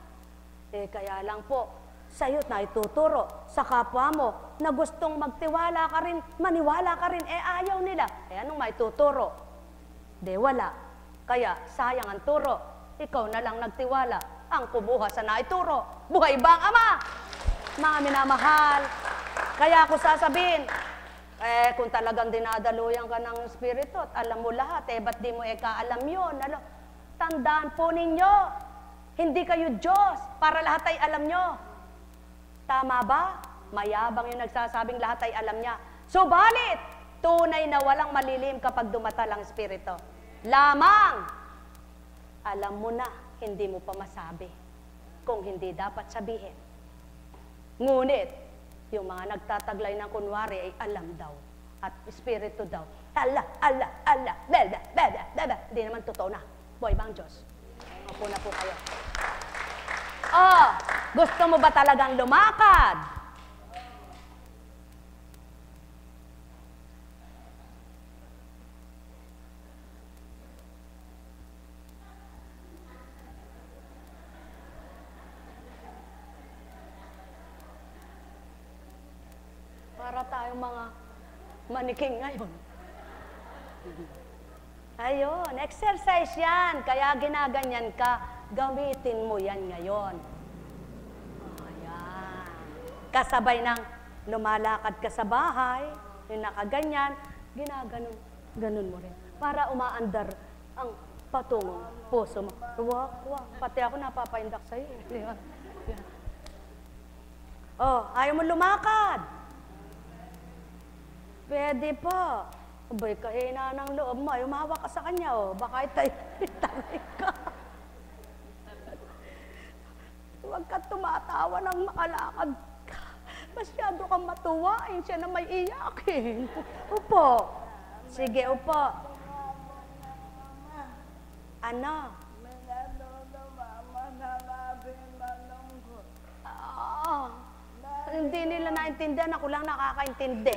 Kaya lang po, sa'yo't naituturo sa kapwa mo na gustong magtiwala ka rin, maniwala ka rin, ayaw nila. Anong maituturo? Wala. Kaya sayang ang turo. Ikaw na lang nagtiwala. Ang kumuha sa naituro. Buhay ba ang Ama? Mga minamahal. Kaya ako sasabihin, kung talagang dinadaluyan ka ng Espiritu at alam mo lahat, ba't di mo kaalam yun? Tandaan po ninyo, hindi kayo Diyos para lahat ay alam nyo. Tama ba? Mayabang yung nagsasabing lahat ay alam niya. Subalit, tunay na walang malilim kapag dumatal ang Espiritu. Lamang, alam mo na, hindi mo pa masabi kung hindi dapat sabihin. Ngunit, yung mga nagtataglay ng kunwari ay alam daw at Espiritu daw. Allah, beda. Hindi naman totoo na. Buhay ba ang Diyos? Opo na po kayo. Gusto mo ba talagang lumakad? Para tayong mga maniking ngayon. Ayun, exercise yan. Kaya ginaganyan ka, gamitin mo yan ngayon. Ayan. Kasabay ng lumalakad ka sa bahay, yung nakaganyan, ginaganon, ganun mo rin. Para umaandar ang patungong puso mo. Pati ako napapaindak sa'yo. Ayaw mo lumakad. Pwede po. Abay, kahina ng loob mo. Umawa ka sa kanya, baka itay ka. Huwag ka tumatawa ng makalakad ka. Masyado kang matuwain. Siya na may iyakin. Upo. Sige, upo. Ano? Hindi nila naintindihan. Ako lang nakakaintindi.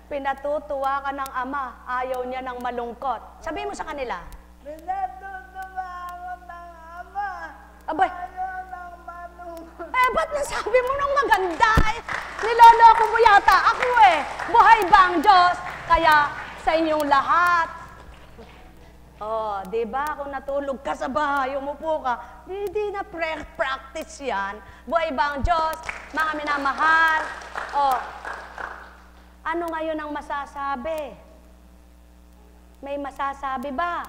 Pinatutuwa ka ng Ama, ayaw niya ng malungkot. Sabihin mo sa kanila. Pinatutuwa ako ng Ama, Abay, ayaw ng malungkot. ba't nasabi mo nang maganda? Niloloko mo yata ako Buhay ba ang Diyos? Kaya sa inyong lahat. Di ba? Kung natulog ka sa bahay, umupo ka, hindi na practice yan. Buhay ba ang Diyos? Mga minamahal. Ano ngayon ang masasabi? May masasabi ba?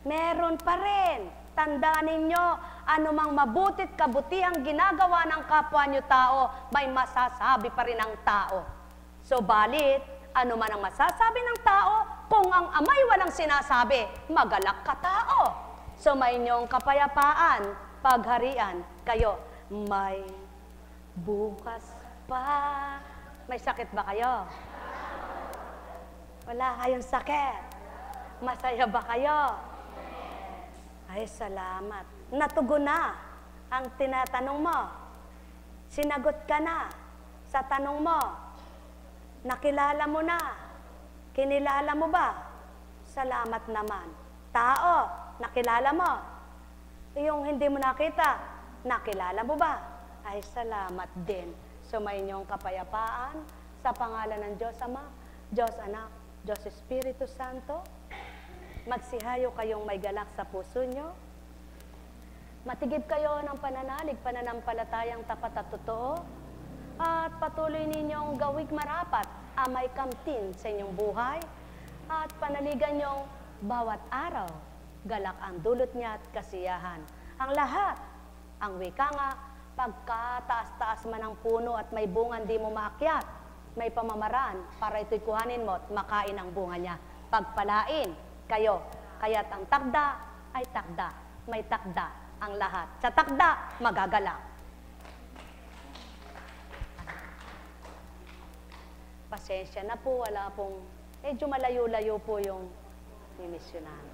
Meron pa rin. Tandaan ninyo, anumang mabutit kabutihang ginagawa ng kapwa nyo tao, may masasabi pa rin ang tao. Subalit, ano man ang masasabi ng tao, kung ang Ama'y walang sinasabi, magalak ka tao. So may inyong kapayapaan, pagharian, kayo, may bukas pa. May sakit ba kayo? Wala kayong sakit. Masaya ba kayo? Ay, salamat. Natugon na ang tinatanong mo. Sinagot ka na sa tanong mo. Nakilala mo na. Kinilala mo ba? Salamat naman. Tao, nakilala mo. Yung hindi mo nakita, nakilala mo ba? Ay, salamat din. So may inyong kapayapaan sa pangalan ng Diyos Ama, Diyos Anak, Diyos Espiritu Santo. Magsihayo kayong may galak sa puso nyo. Matigib kayo ng pananalig, pananampalatayang tapat at totoo, at patuloy ninyong gawig marapat, amay kamtin sa inyong buhay, at panaligan niyong bawat araw, galak ang dulot niya at kasiyahan. Ang lahat, ang wika nga, pagkataas-taas man ang puno at may bungan di mo maakyat, may pamamaraan para ito'y kuhanin mo at makain ang bunga niya. Pagpalain kayo, kaya't ang takda ay takda, may takda ang lahat. Sa takda, magagalak. Pasensya na po, wala pong, medyo malayo-layo po yung mimisyonan.